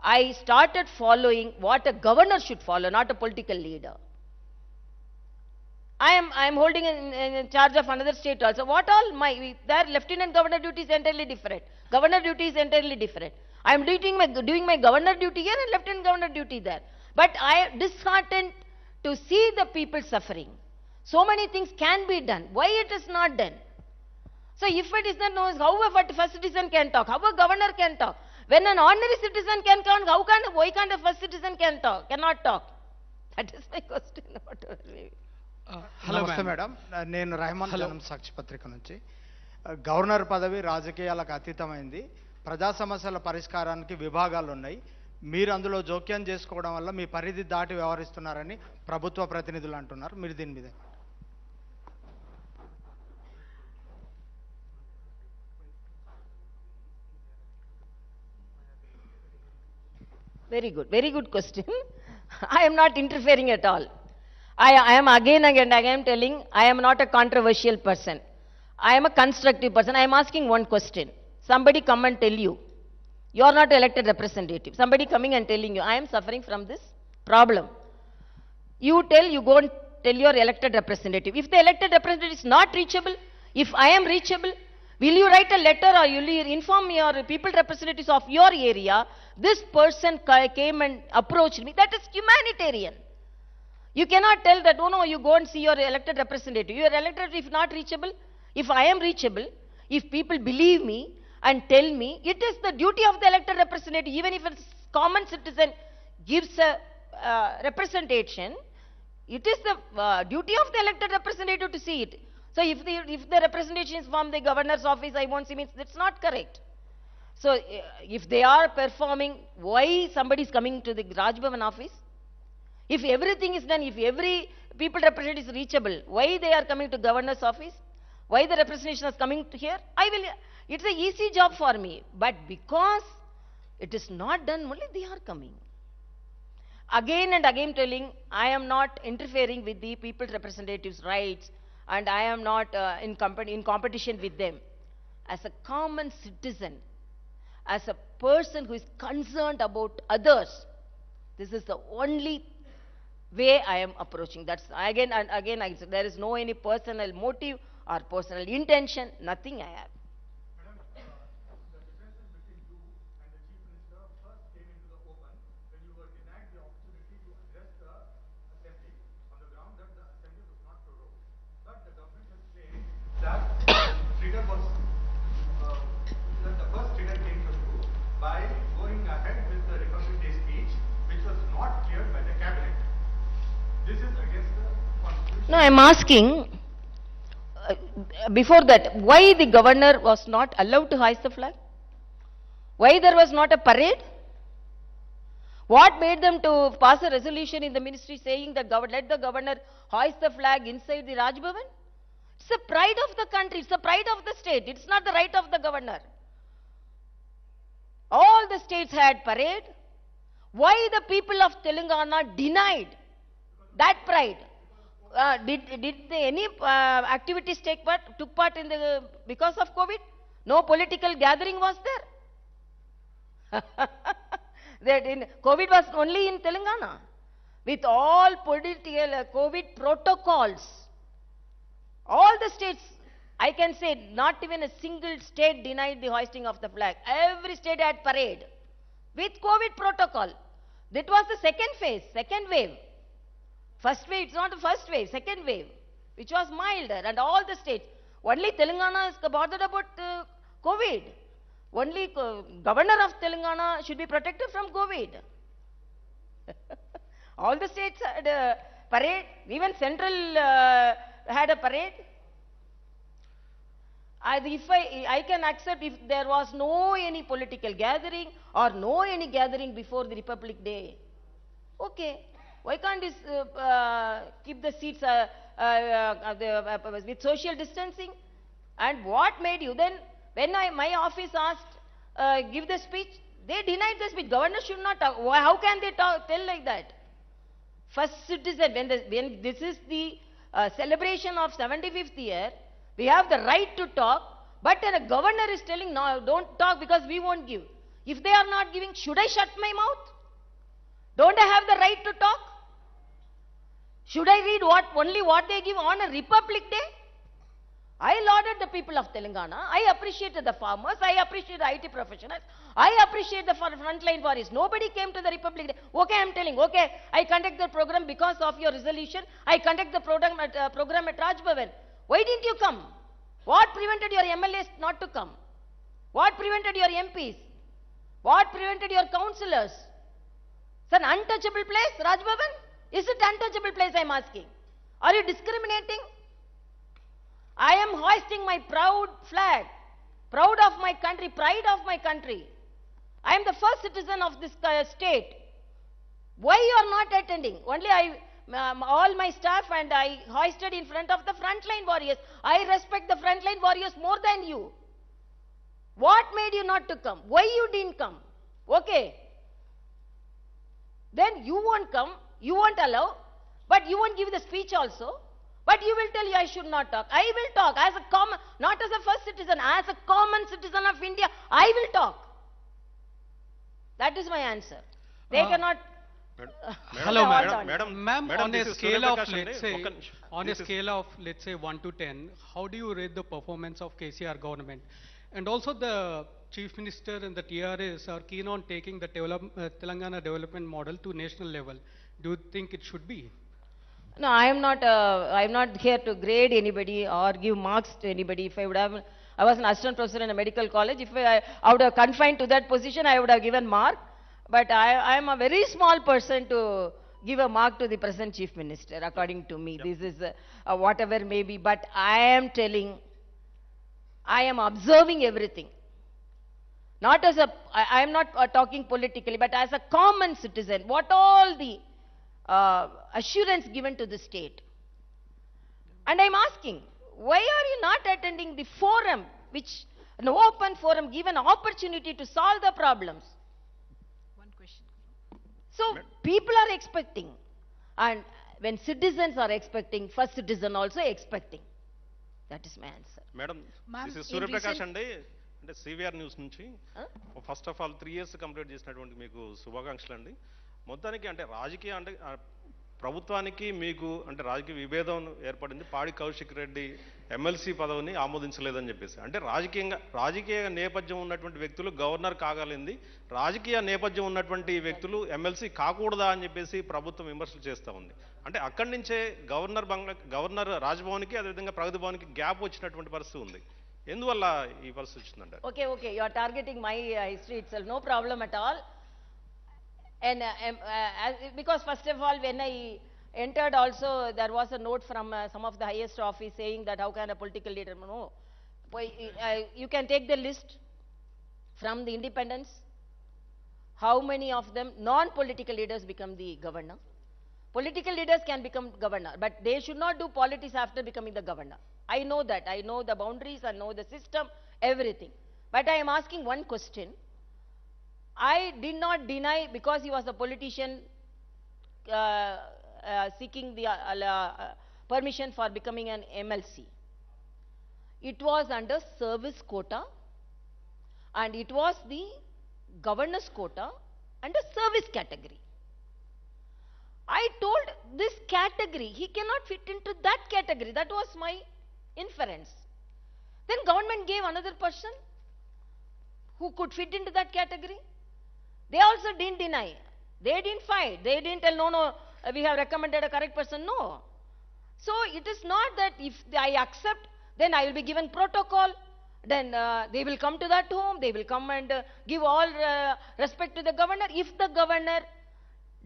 I started following what a governor should follow, not a political leader. I am holding in charge of another state also. What all their lieutenant governor duty is entirely different. Governor duty is entirely different. I am doing my governor duty here and lieutenant governor duty there. But I am disheartened to see the people suffering. So many things can be done. Why it is not done? So if it is not known, how a first citizen can talk? How a governor can talk? When an ordinary citizen can talk, why can't a first citizen cannot talk? That is my question. నమస్తే madam, నేను రెహమాన్ జనం సాక్షి పత్రిక నుంచి. Governor పదవి రాజకీయాలకు అతీతమైంది. ప్రజా సమస్యల పరిష్కారానికి విభాగాలు ఉన్నాయి. మీరు అందులో జోక్యం చేసుకోవడం వల్ల మీ పరిధి దాటి వ్యవహరిస్తున్నారని ప్రభుత్వ ప్రతినిధులు అంటున్నారు. మీరు దీని మీద very good question. I am not interfering at all. I am again and again telling, I am not a controversial person. I am a constructive person. I am asking one question. Somebody come and tell you, you are not elected representative. Somebody coming and telling you, I am suffering from this problem. You go and tell your elected representative. If the elected representative is not reachable, if I am reachable, will you write a letter or will you inform your people representatives of your area, this person came and approached me? That is humanitarian. You cannot tell that, oh no, you go and see your elected representative. Your elected, if not reachable, if I am reachable, if people believe me and tell me, it is the duty of the elected representative, even if a common citizen gives a representation, it is the duty of the elected representative to see it. So if the representation is from the governor's office, I won't see, means that's not correct. So if they are performing, why somebody is coming to the Raj Bhavan office? If everything is done, if every people representative is reachable, why they are coming to governor's office? Why the representation is coming to here? It's an easy job for me. But because it is not done, only they are coming. Again and again telling, I am not interfering with the people representatives' rights and I am not in competition with them. As a common citizen, as a person who is concerned about others, this is the only way I am approaching. That's again and again I said, there is no any personal motive or personal intention, nothing I have. The difference between you and the Chief Minister first came into the open when you were denied the opportunity to address No, I am asking, before that, why the governor was not allowed to hoist the flag? Why there was not a parade? What made them to pass a resolution in the ministry saying that let the governor hoist the flag inside the Raj Bhavan? It's the pride of the country, it's the pride of the state, it's not the right of the governor. All the states had parade. Why the people of Telangana denied that pride? Did any activities took part in the because of COVID? No political gathering was there. COVID was only in Telangana with all political COVID protocols. All the states, I can say, not even a single state denied the hoisting of the flag. Every state had parade with COVID protocol. That was the second phase, second wave. First wave, it's not the first wave, second wave, which was milder, and all the states. Only Telangana is bothered about COVID. Only governor of Telangana should be protected from COVID. All the states had a parade, even central had a parade. I can accept if there was no any political gathering or no any gathering before the Republic Day. Okay. Why can't this keep the seats with social distancing? And what made you then, when my office asked, give the speech, they denied the speech. Governor should not talk. How can they tell like that? First citizen, when this is the celebration of 75th year, we have the right to talk, but then a governor is telling, no, don't talk because we won't give. If they are not giving, should I shut my mouth? Don't I have the right to talk? Should I read only what they give on a Republic Day? I lauded the people of Telangana. I appreciated the farmers. I appreciate the IT professionals. I appreciate the frontline warriors. Nobody came to the Republic Day. Okay, I'm telling. Okay, I conduct the program because of your resolution. I conduct the program at Raj Bhavan. Why didn't you come? What prevented your MLAs not to come? What prevented your MPs? What prevented your councillors? It's an untouchable place, Raj Bhavan. Is it untouchable place, I'm asking? Are you discriminating? I am hoisting my proud flag, proud of my country, pride of my country. I am the first citizen of this state. Why you are not attending? Only all my staff and I hoisted in front of the frontline warriors. I respect the frontline warriors more than you. What made you not to come? Why you didn't come? Okay. Then you won't come, you won't allow, but you won't give the speech also. But you will tell you I should not talk. I will talk as a common, not as a first citizen, as a common citizen of India. I will talk. That is my answer. They cannot. Hello, madam. Ma'am, on a scale of let's say 1 to 10, how do you rate the performance of KCR government? And also the Chief Minister and the TRS are keen on taking the Telangana development model to national level. Do you think it should be? No, I am not here to grade anybody or give marks to anybody. If I would have, I was an assistant professor in a medical college. If I would have confined to that position, I would have given mark. But I am a very small person to give a mark to the present Chief Minister, according to me. This is whatever may be. But I am telling, I am observing everything. Not as I am not talking politically, but as a common citizen, what all the assurance given to the state. And I am asking, why are you not attending the forum, which an open forum, give an opportunity to solve the problems? One question. So people are expecting, and when citizens are expecting, first citizen also expecting. That is my answer. Madam, this is Surya Prakash and అంటే CVR news నుంచి first of all 3 years complete చేసినటువంటి మీకు శుభాకాంక్షలు అండి. మొత్తానికి అంటే రాజకీయ అంటే ప్రభుత్వానికి మీకు అంటే రాజకీయ విభేదం ఏర్పడింది. పాడి కౌశిక్ రెడ్డి ఎమ్మెల్సీ పదవిని ఆమోదించలేదని చెప్పేసి, అంటే రాజకీయ నేపథ్యం ఉన్నటువంటి వ్యక్తులు గవర్నర్ కాగలింది, రాజకీయ నేపథ్యం ఉన్నటువంటి వ్యక్తులు ఎమ్మెల్సీ కాకూడదా అని చెప్పేసి ప్రభుత్వం విమర్శలు చేస్తూ ఉంది. అంటే అక్కడి నుంచే గవర్నర్ రాజ్భవన్కి అదేవిధంగా ప్రగతి భవన్కి గ్యాప్ వచ్చినటువంటి పరిస్థితి ఉంది. ఎందువల్ల ఈ పరిస్థితి వచ్చిందంటారు? Okay, you are targeting my history itself. No problem at all. And because first of all, when I entered also, there was a note from some of the highest office saying that how can a political leader, no. You can take the list from the independence. How many of them, non-political leaders, become the governor? Political leaders can become governor, but they should not do politics after becoming the governor. I know that. I know the boundaries, I know the system, everything. But I am asking one question. I did not deny because he was a politician seeking the permission for becoming an MLC. It was under service quota and it was the governor's quota under service category. I told this category, he cannot fit into that category. That was my inference. Then government gave another person who could fit into that category. They also didn't deny. They didn't fight. They didn't tell, no, we have recommended a correct person. No. So it is not that if I accept, then I will be given protocol. Then they will come to that home. They will come and give all respect to the governor. If the governor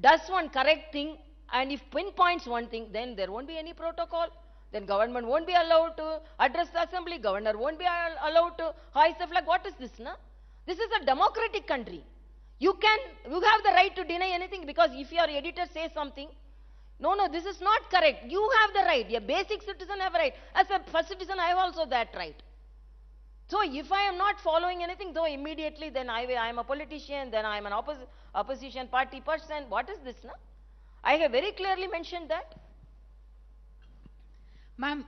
does one correct thing and if pinpoints one thing, then there won't be any protocol. Then government won't be allowed to address the assembly. Governor won't be allowed to hoist the flag. What is this, na? This is a democratic country. You have the right to deny anything because if your editor says something, no, this is not correct. You have the right. A basic citizen have a right. As a first citizen, I have also that right. So if I am not following anything, though immediately, then I am a politician, then I am an opposition party person. What is this, na? I have very clearly mentioned that. Ma'am,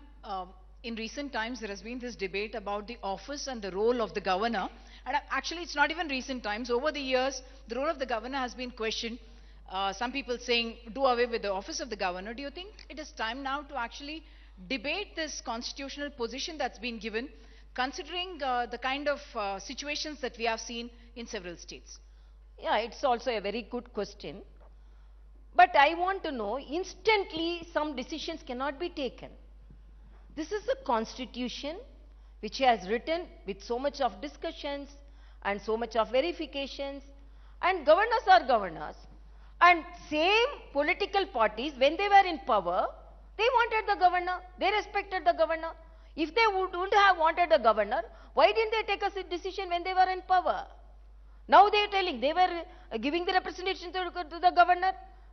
in recent times, there has been this debate about the office and the role of the governor. And actually, it's not even recent times. Over the years, the role of the governor has been questioned. Some people saying, do away with the office of the governor. Do you think it is time now to actually debate this constitutional position that's been given, considering the kind of situations that we have seen in several states? Yeah, it's also a very good question. But I want to know, instantly some decisions cannot be taken. This is a constitution which has written with so much of discussions and so much of verifications, and governors are governors. And same political parties, when they were in power, they wanted the governor, they respected the governor. If they wouldn't have wanted the governor, why didn't they take a decision when they were in power? Now they are telling, they were giving the representation to the governor,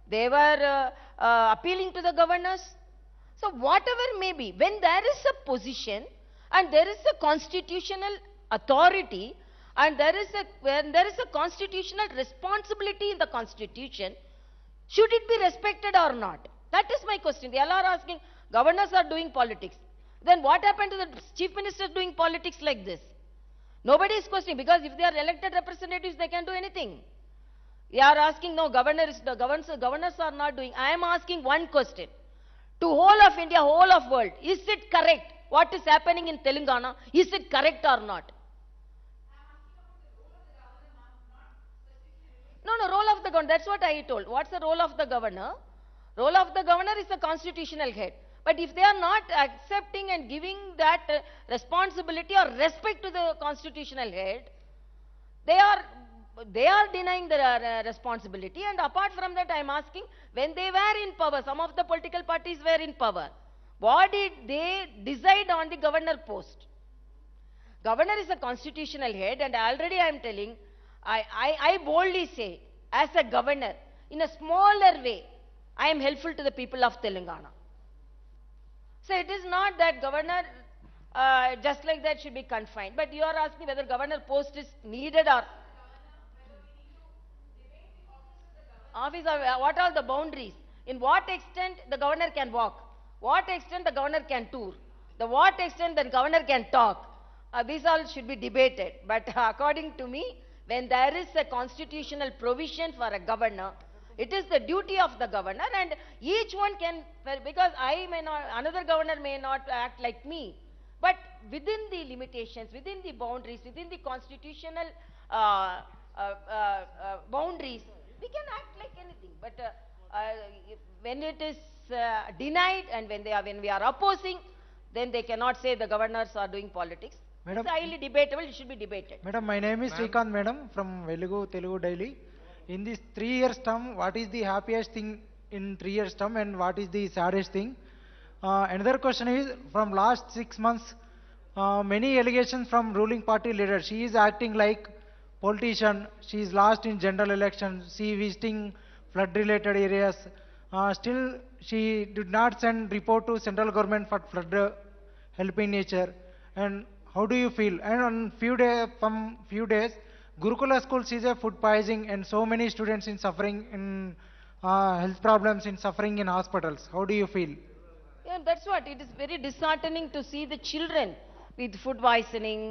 they were appealing to the governors. So whatever may be, when there is a position and there is a constitutional authority and when there is a constitutional responsibility in the constitution, should it be respected or not? That is my question. They all are asking, governors are doing politics. Then what happened to the chief minister doing politics like this? Nobody is questioning, because if they are elected representatives, they can do anything. They are asking, no, governors are not doing. I am asking one question. To whole of India, whole of world, is it correct? What is happening in Telangana, is it correct or not? No, role of the governor, that's what I told. What's the role of the governor? Role of the governor is the constitutional head. But if they are not accepting and giving that responsibility or respect to the constitutional head, they are denying the responsibility. And apart from that, I am asking, when they were in power, some of the political parties were in power, what did they decide on the governor post? Governor is a constitutional head, and already I am telling, I boldly say, as a governor, in a smaller way, I am helpful to the people of Telangana. So it is not that governor just like that should be confined. But you are asking whether governor post is needed or... Office of, what are the boundaries? In what extent the governor can walk? What extent the governor can tour? The what extent the governor can talk? These all should be debated. But according to me, when there is a constitutional provision for a governor, it is the duty of the governor, and each one can, because I may not, another governor may not act like me, but within the limitations, within the boundaries, within the constitutional boundaries, we can act like anything. But when it is denied and when we are opposing, then they cannot say the governors are doing politics. Madam, it's highly debatable, it should be debated. Madam, my name is Srikanth, madam, from Velugu Telugu Daily. In this 3 years term, what is the happiest thing in 3 years term, and what is the saddest thing? Another question is, from last 6 months, many allegations from ruling party leaders. She is acting like politician. She is lost in general election. She visiting flood-related areas. Still, she did not send report to central government for flood help in nature. And how do you feel? And on from few days, Gurukula school sees a food poisoning, and so many students in suffering in health problems, in suffering in hospitals. How do you feel? Yeah, that's what. It is very disheartening to see the children with food poisoning,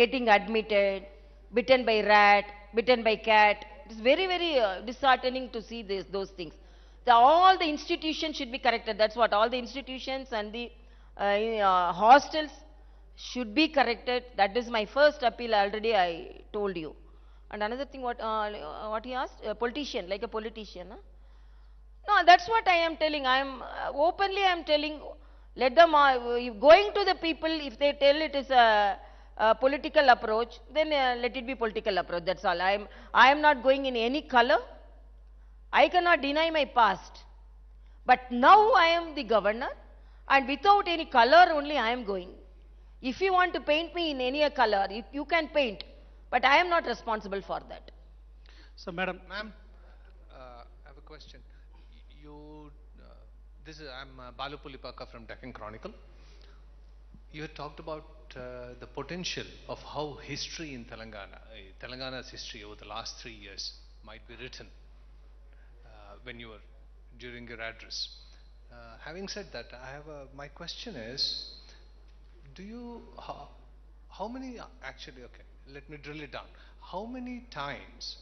getting admitted, bitten by rat, bitten by cat. It is very, very disheartening to see those things. All the institutions should be corrected. That's what. All the institutions and the hostels should be corrected. That is my first appeal. Already I told you. And another thing, what he asked, a politician, like a politician. Huh? No, that's what I am telling. I am openly I am telling. Let them going to the people. If they tell it is a political approach, then let it be political approach. That's all. I am not going in any color. I cannot deny my past. But now I am the governor, and without any color only I am going. If you want to paint me in any color, you can paint. But I am not responsible for that. So, Madam. Ma'am, I have a question. I'm Balu Pulipaka from Deccan Chronicle. You had talked about the potential of how history in Telangana's history over the last 3 years might be written during your address. Having said that, my question is, how many, let me drill it down. How many times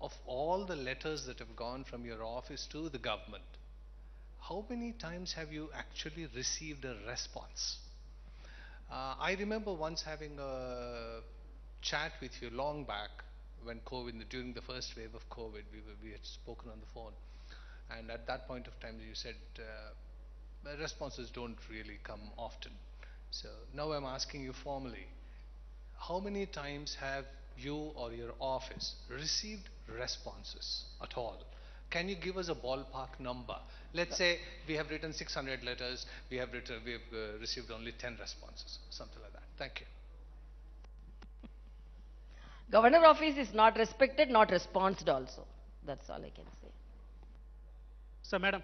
of all the letters that have gone from your office to the government, how many times have you actually received a response? I remember once having a chat with you long back when during the first wave of COVID, we had spoken on the phone. And at that point of time, you said responses don't really come often. So now I'm asking you formally, how many times have you or your office received responses at all? Can you give us a ballpark number? Let's say we have written 600 letters, we have received only 10 responses, something like that. Thank you. Governor office is not respected, not responded also. That's all I can say. So, Madam.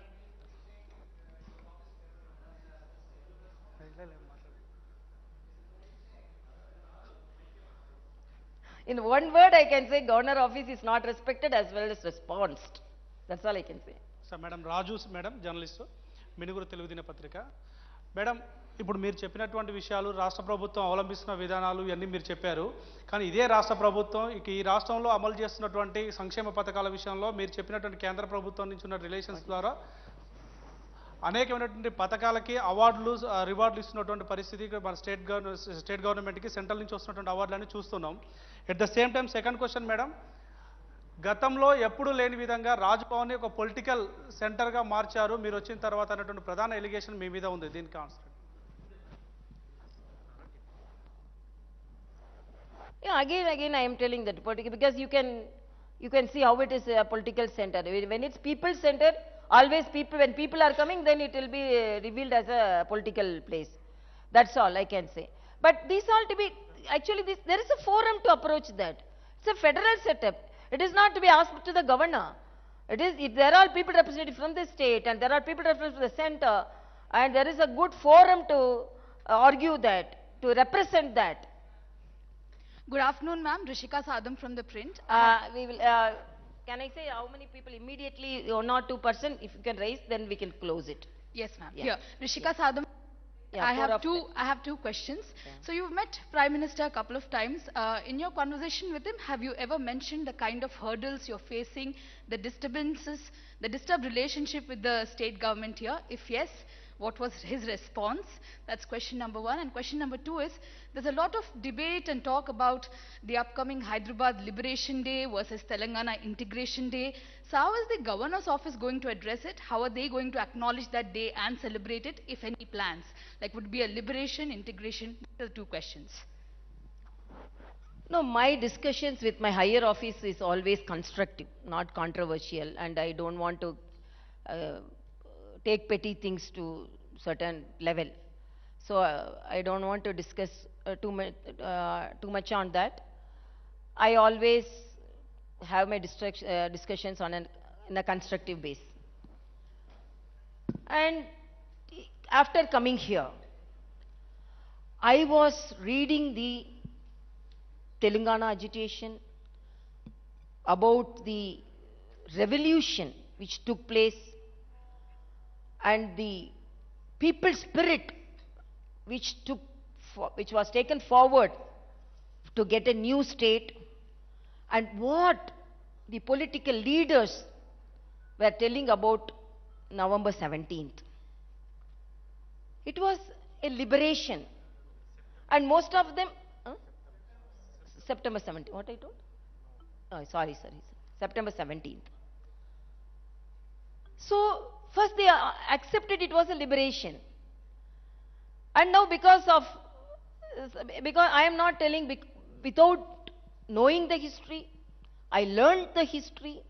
In one word, I can say governor office is not respected as well as responded. That's all I can say. So, Madam Raju, Madam, journalist, Minuguru Telugu Dinapatrika. Madam, ఇప్పుడు మీరు చెప్పినటువంటి విషయాలు రాష్ట్ర ప్రభుత్వం అవలంబిస్తున్న విధానాలు ఇవన్నీ మీరు చెప్పారు. కానీ ఇదే రాష్ట్ర ప్రభుత్వం ఈ రాష్ట్రంలో అమలు చేస్తున్నటువంటి సంక్షేమ పథకాల విషయంలో మీరు చెప్పినటువంటి కేంద్ర ప్రభుత్వం నుంచి ఉన్న రిలేషన్స్ ద్వారా అనేకమైనటువంటి పథకాలకి అవార్డులు రివార్డులు ఇస్తున్నటువంటి పరిస్థితి మన స్టేట్ గవర్నమెంట్కి సెంట్రల్ నుంచి వస్తున్నటువంటి అవార్డులన్నీ చూస్తున్నాం. At the same time second question madam, గతంలో ఎప్పుడూ లేని విధంగా రాజ్భవన్ని ఒక పొలిటికల్ సెంటర్గా మార్చారు మీరు వచ్చిన తర్వాత అన్నటువంటి ప్రధాన ఎలిగేషన్ మీ మీద ఉంది. దీనికి answer. Yeah, again I am telling that because you can see how it is a political center. When it's people centered, always when people are coming, then it will be revealed as a political place. That's all I can say. But these all to be, actually there is a forum to approach that. It's a federal setup. It is not to be asked to the governor. If there are people represented from the state and there are people represented from the center, and there is a good forum to argue that, to represent that. Good afternoon, ma'am. Rishika Sadam from the print. Can I say how many people immediately, 1 or 2%, if you can raise, then we can close it. Yes, ma'am. Yeah. Here, Rishika Sadam. Yeah, I have two questions. Yeah. So you've met Prime Minister a couple of times. In your conversation with him, have you ever mentioned the kind of hurdles you're facing, the disturbances, the disturbed relationship with the state government here? If yes, what was his response? That's question number one. And question number two is, there's a lot of debate and talk about the upcoming Hyderabad Liberation Day versus Telangana Integration Day. So how is the governor's office going to address it? How are they going to acknowledge that day and celebrate it, if any plans? Like, would it be a liberation, integration? These are the two questions. No, my discussions with my higher office is always constructive, not controversial, and I don't want to uh, take petty things to certain level. So I don't want to discuss too much on that. I always have my discussions on in a constructive base. And after coming here, I was reading the Telangana agitation about the revolution which took place and the people's spirit which was taken forward to get a new state, and what the political leaders were telling about November 17th. It was a liberation, and most of them, September 17th, what I told? Oh, sorry, September 17th. So, first they accepted it was a liberation. And now because I am not telling without knowing the history, I learned the history.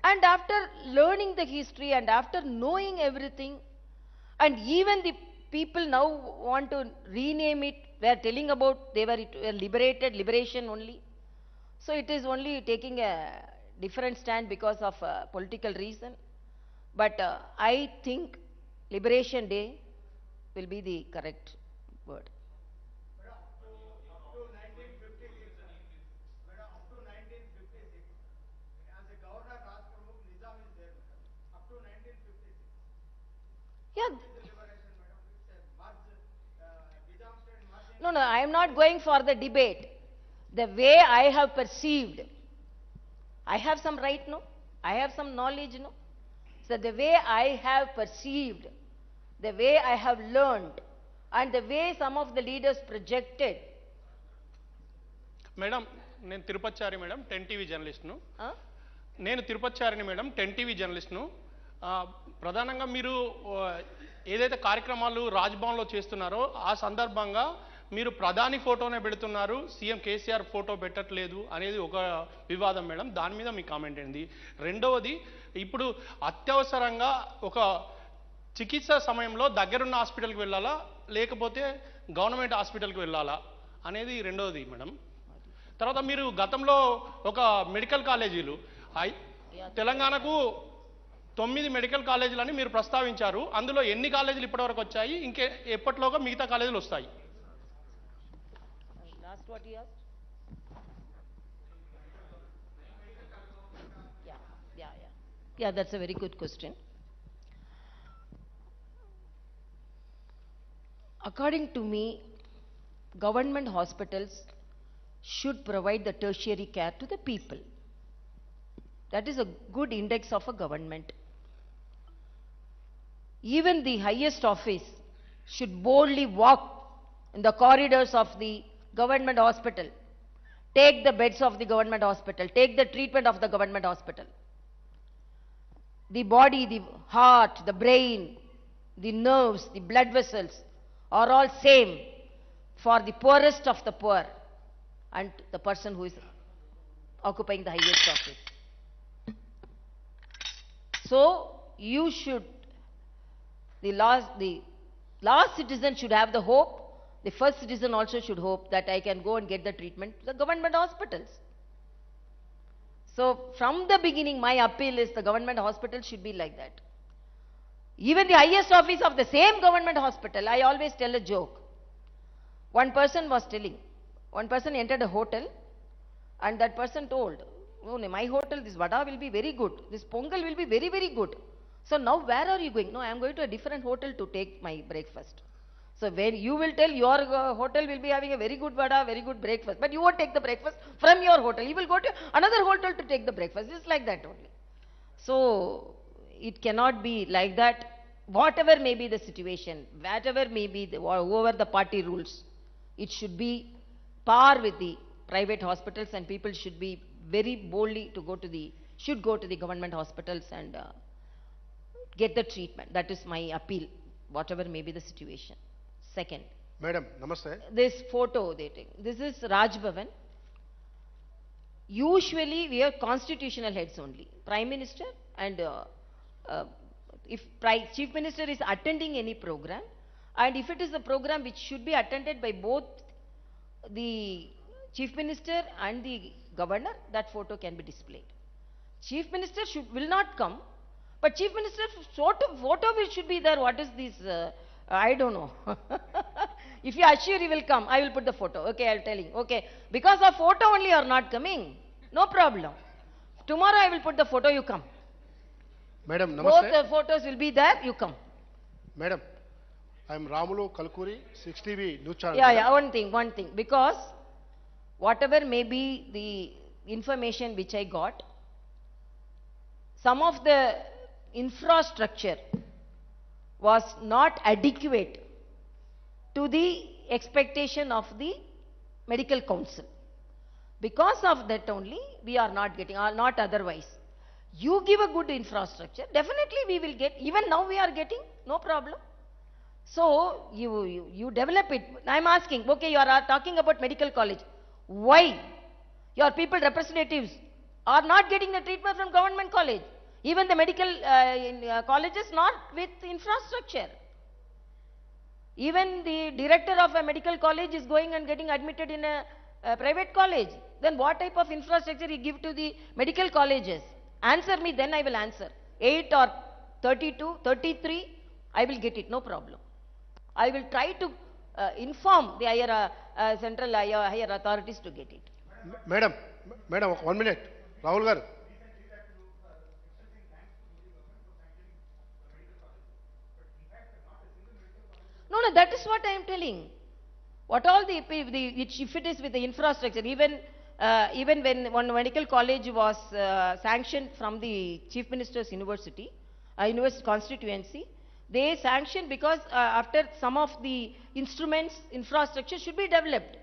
And after learning the history and after knowing everything, and even the people now want to rename it, they are telling about they were liberation only. So it is only taking a different stand because of political reason. But I think Liberation Day will be the correct word. Yeah. No, I am not going for the debate. The way I have perceived, I have some right, no? I have some knowledge, no? So the way I have perceived, the way I have learned, and the way some of the leaders projected. Madam, నేను తిరుపతిచారి madam 10 TV జర్నలిస్ట్ను. నేను తిరుపతిచారిని madam 10 TV జర్నలిస్ట్ను. ప్రధానంగా మీరు ఏదైతే కార్యక్రమాలు రాజ్భవన్లో చేస్తున్నారో ఆ సందర్భంగా మీరు ప్రధాని ఫోటోనే పెడుతున్నారు, సీఎం కేసీఆర్ ఫోటో పెట్టట్లేదు అనేది ఒక వివాదం మేడం. దాని మీద మీ కామెంట్ ఏంది? రెండవది, ఇప్పుడు అత్యవసరంగా ఒక చికిత్స సమయంలో దగ్గరున్న హాస్పిటల్కి వెళ్ళాలా లేకపోతే గవర్నమెంట్ హాస్పిటల్కి వెళ్ళాలా అనేది రెండవది మేడం. తర్వాత మీరు గతంలో ఒక మెడికల్ కాలేజీలు తెలంగాణకు 9 మెడికల్ కాలేజీలని మీరు ప్రస్తావించారు. అందులో ఎన్ని కాలేజీలు ఇప్పటివరకు వచ్చాయి, ఇంకే ఎప్పటిలోగా మిగతా కాలేజీలు వస్తాయి? What he asked? Yeah, that's a very good question. According to me, government hospitals should provide the tertiary care to the people. That is a good index of a government. Even the highest office should boldly walk in the corridors of the government hospital, take the beds of the government hospital, take the treatment of the government hospital. The body, the heart, the brain, the nerves, the blood vessels are all same for the poorest of the poor and the person who is occupying the highest office. So you should, the last citizen should have the hope. The first citizen also should hope that I can go and get the treatment to the government hospitals. So from the beginning, my appeal is the government hospital should be like that. Even the highest office of the same government hospital, I always tell a joke. One person was telling, one person entered a hotel and that person told, oh, my hotel, this vada will be very good. This pongal will be very, very good. So now where are you going? No, I am going to a different hotel to take my breakfast. So when you will tell your hotel will be having a very good vada, very good breakfast, but you won't take the breakfast from your hotel. You will go to another hotel to take the breakfast. It's like that only. So it cannot be like that. Whatever may be the situation, whatever may be, whoever the party rules, it should be par with the private hospitals, and people should be very boldly should go to the government hospitals and get the treatment. That is my appeal, whatever may be the situation. Second. Madam, namaste. This photo they take. This is Raj Bhavan. Usually we have constitutional heads only. Prime Minister and if Chief Minister is attending any program, and if it is a program which should be attended by both the Chief Minister and the Governor, that photo can be displayed. Chief Minister will not come, but Chief Minister sort of photo should be there. What is this? I don't know. If you assure he will come, I will put the photo. Okay, I'll tell you. Okay, because of photo only you are not coming. No problem. Tomorrow I will put the photo, you come. Madam, namaste. Both the photos will be there, you come. Madam, I am Ramulu Kalkuri, 6TV News Channel. Yeah, one thing. Because whatever may be the information which I got, some of the infrastructure was not adequate to the expectation of the medical council. Because of that only we are not getting, or not otherwise. You give a good infrastructure, definitely we will get. Even now we are getting, no problem. So you develop it. I am asking, okay, you are talking about medical college. Why your people representatives are not getting the treatment from government college? Even the medical colleges not with infrastructure. Even the director of a medical college is going and getting admitted in a private college. Then what type of infrastructure you give to the medical colleges? Answer me, then I will answer. 8 or 32, 33, I will get it, no problem. I will try to inform the higher central higher authorities to get it. Madam, 1 minute. Rahul Garu. No, that is what I am telling. What all if it is with the infrastructure, even when one medical college was sanctioned from the Chief Minister's University constituency, they sanctioned because after some of the instruments, infrastructure should be developed.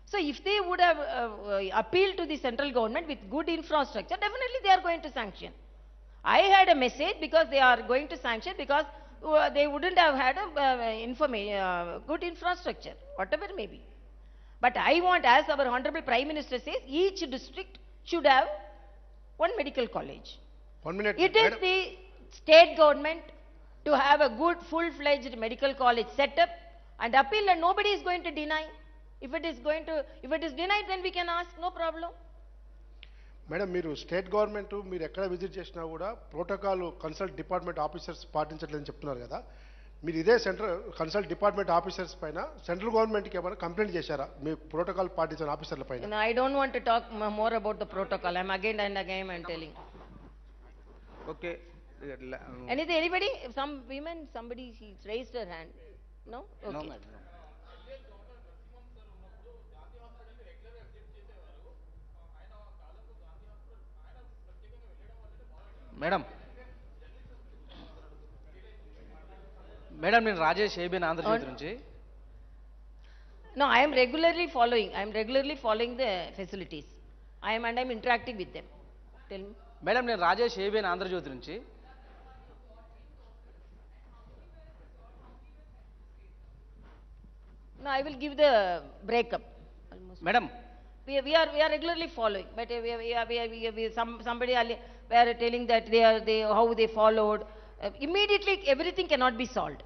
So if they would have appealed to the central government with good infrastructure, definitely they are going to sanction. I had a message because they are going to sanction because they wouldn't have had a good infrastructure, whatever may be. But I want, as our Honorable Prime Minister says, each district should have one medical college. 1 minute. It is the state government to have a good full-fledged medical college set up and appeal, and nobody is going to deny. If it is denied, then we can ask, no problem. Madam, మీరు state government మీరు ఎక్కడ visit చేసినా కూడా protocol consult department officers పాటించట్లేదని చెప్తున్నారు కదా, మీరు ఇదే central consult department officers పైన సెంట్రల్ గవర్నమెంట్కి ఏమైనా కంప్లైంట్ చేశారా మీ ప్రోటోకాల్ పాటించిన ఆఫీసర్ల పైన? I don't want to talk more about the protocol. I'm again and again telling. Okay. Anybody? Some women, somebody she raised her hand. No? Okay. No, madam. Madam నేను Rajesh ABN Andhra Jyothi నుంచి. No, I am regularly following the facilities. I'm interacting with them. Tell me. Madam నేను Rajesh ABN Andhra Jyothi నుంచి. No, I will give the breakup. Madam We are regularly following, but somebody were telling that how they followed. Immediately everything cannot be solved.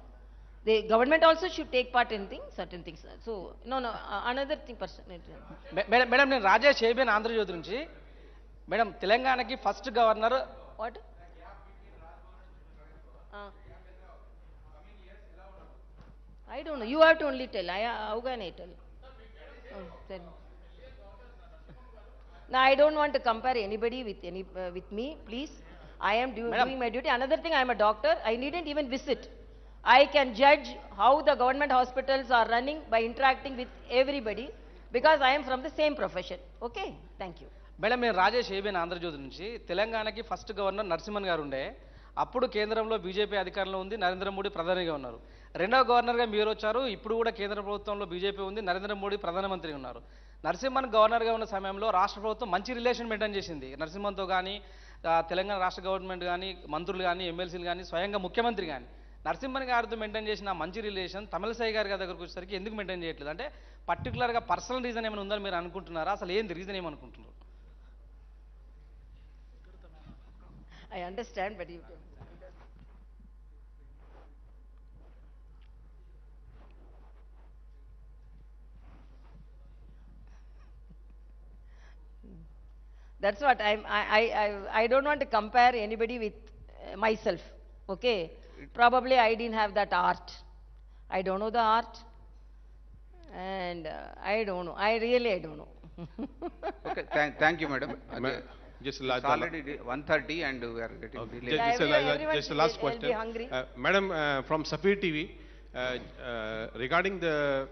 The government also should take part in certain things. So no, another thing person. Madam నేను Rajesh ABN Andhra Jyothi నుంచి. Madam తెలంగాణకి first governor. What? I don't know. You have to only tell. How can I tell? Tell. No, I don't want to compare anybody with me, please. I am doing my duty. Another thing, I am a doctor. I needn't even visit. I can judge how the government hospitals are running by interacting with everybody because I am from the same profession. Okay? Thank you. Madam నేను Rajesh ABN Andhra Jyothi నుంచి. తెలంగాణకి first governor Narasimhan గారు ఉండే. అప్పుడు కేంద్రంలో BJP అధికారంలో ఉంది, నరేంద్ర మోడీ ప్రధానిగా ఉన్నారు. రెండవ గవర్నర్గా మీరు వచ్చారు. ఇప్పుడు కూడా కేంద్ర ప్రభుత్వంలో బీజేపీ ఉంది, నరేంద్ర మోడీ ప్రధానమంత్రి ఉన్నారు. నరసింహన్ గవర్నర్గా ఉన్న సమయంలో రాష్ట్ర ప్రభుత్వం మంచి రిలేషన్ మెయింటైన్ చేసింది. నరసింహన్తో కానీ తెలంగాణ రాష్ట్ర గవర్నమెంట్ కానీ మంత్రులు కానీ ఎమ్మెల్సీలు కానీ స్వయంగా ముఖ్యమంత్రి కానీ నరసింహన్ గారితో మెయింటైన్ చేసిన మంచి రిలేషన్ తమిళసై గారి దగ్గరకు వచ్చేసరికి ఎందుకు మెయింటైన్ చేయట్లేదు? అంటే పర్టికులర్గా పర్సనల్ రీజన్ ఏమైనా ఉందని మీరు అనుకుంటున్నారా? అసలు ఏంది రీజన్ ఏమనుకుంటున్నారు? I understand, but you. That's what I don't want to compare anybody with myself. Okay, probably I didn't have that art. I don't know the art, and I don't know. I don't know. Okay, thank you, madam. Just It's already 1:30 and we are getting delayed. just a last will be question. hungry. Madam, from Safir TV, regarding the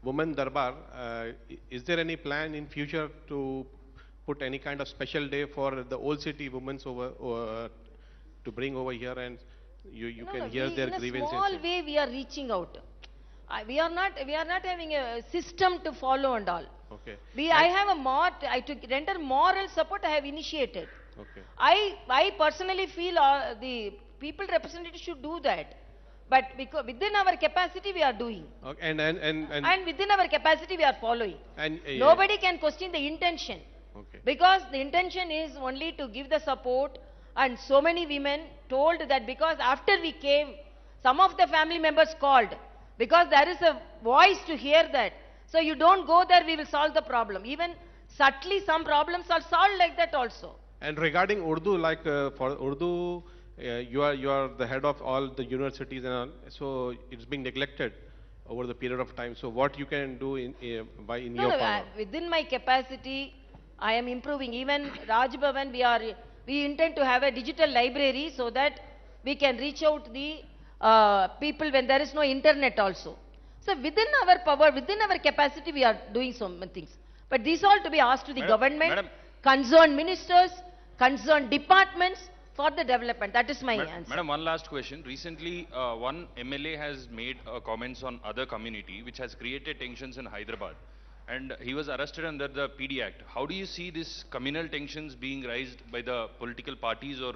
Women Darbar, is there any plan in future to put any kind of special day for the old city women over to bring over here and you No, can no, hear their in a grievances? small way we are reaching out. We are not having a system to follow and all. Okay. I have I to render moral support I have initiated. Okay. I personally feel the people representatives should do that. But because within our capacity we are doing. Okay. And within our capacity we are following. And Nobody can question the intention. Okay. Because the intention is only to give the support, and so many women told that because after we came, some of the family members called. Because there is a voice to hear that. So you don't go there, we will solve the problem. Even subtly some problems are solved like that also. And regarding Urdu, like for Urdu, you are the head of all the universities and all, so it's being neglected over the period of time. So what you can do in your power? Within my capacity, I am improving. Even Raj Bhavan, we intend to have a digital library so that we can reach out the people when there is no internet also. So within our power, within our capacity, we are doing so many things. But these all to be asked to the government, concerned ministers, concerned departments for the development. That is my answer. Madam, one last question. Recently, one MLA has made comments on other community, which has created tensions in Hyderabad. And he was arrested under the PD Act. How do you see these communal tensions being raised by the political parties or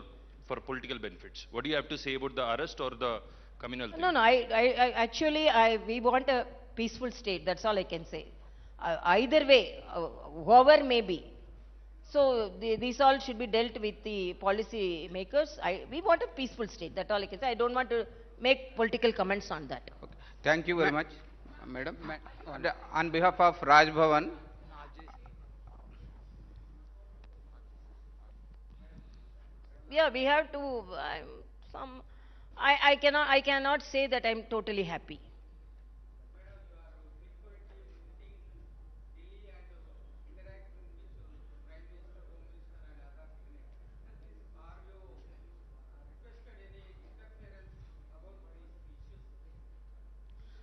for political benefits? What do you have to say about the arrest or the communal thing? No, actually, we want a peaceful state. That's all I can say. Either way, whoever may be. So these all should be dealt with the policy makers. We want a peaceful state. That's all I can say. I don't want to make political comments on that. Okay. Thank you very much, madam. On behalf of Raj Bhavan, yeah, we have to. I cannot say that I'm totally happy.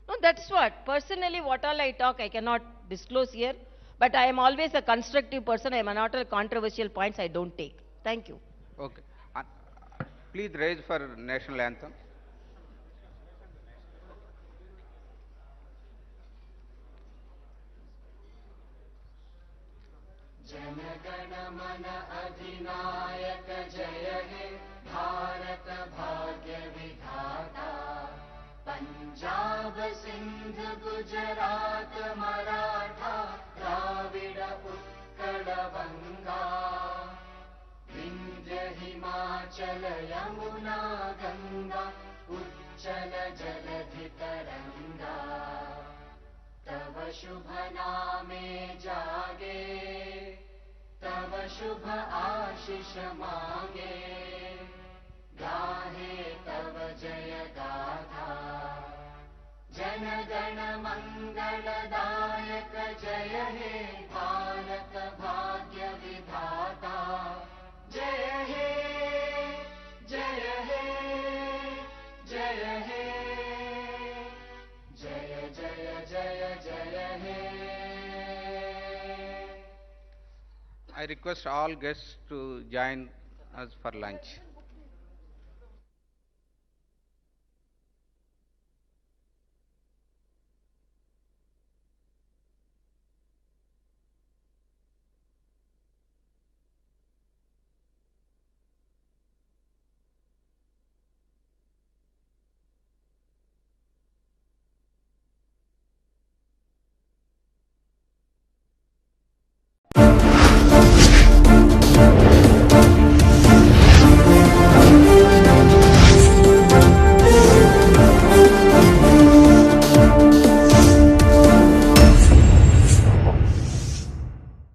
No, that's what. Personally, what all I talk, I cannot disclose here. But I am always a constructive person. I am not a controversial points I don't take. Thank you. okay. Please raise for national anthem. जनगण मन अधिनायक जय हे भारत भाग्य विधाता पंजाब सिंध गुजरात मराठा द्राविड उत्कल बंगा विंध्य हिमाचल यमुना गंगा उच्चल जलधि तरंगा तव शुभ नामे जागे तव शुभ आशीष मांगे गाहे तव जय गाथा जन गण मंगलदायक जय हे भारत भाग्य विधाता जय हे जय हे जय हे जय जय जय जय हे I request all guests to join us for lunch.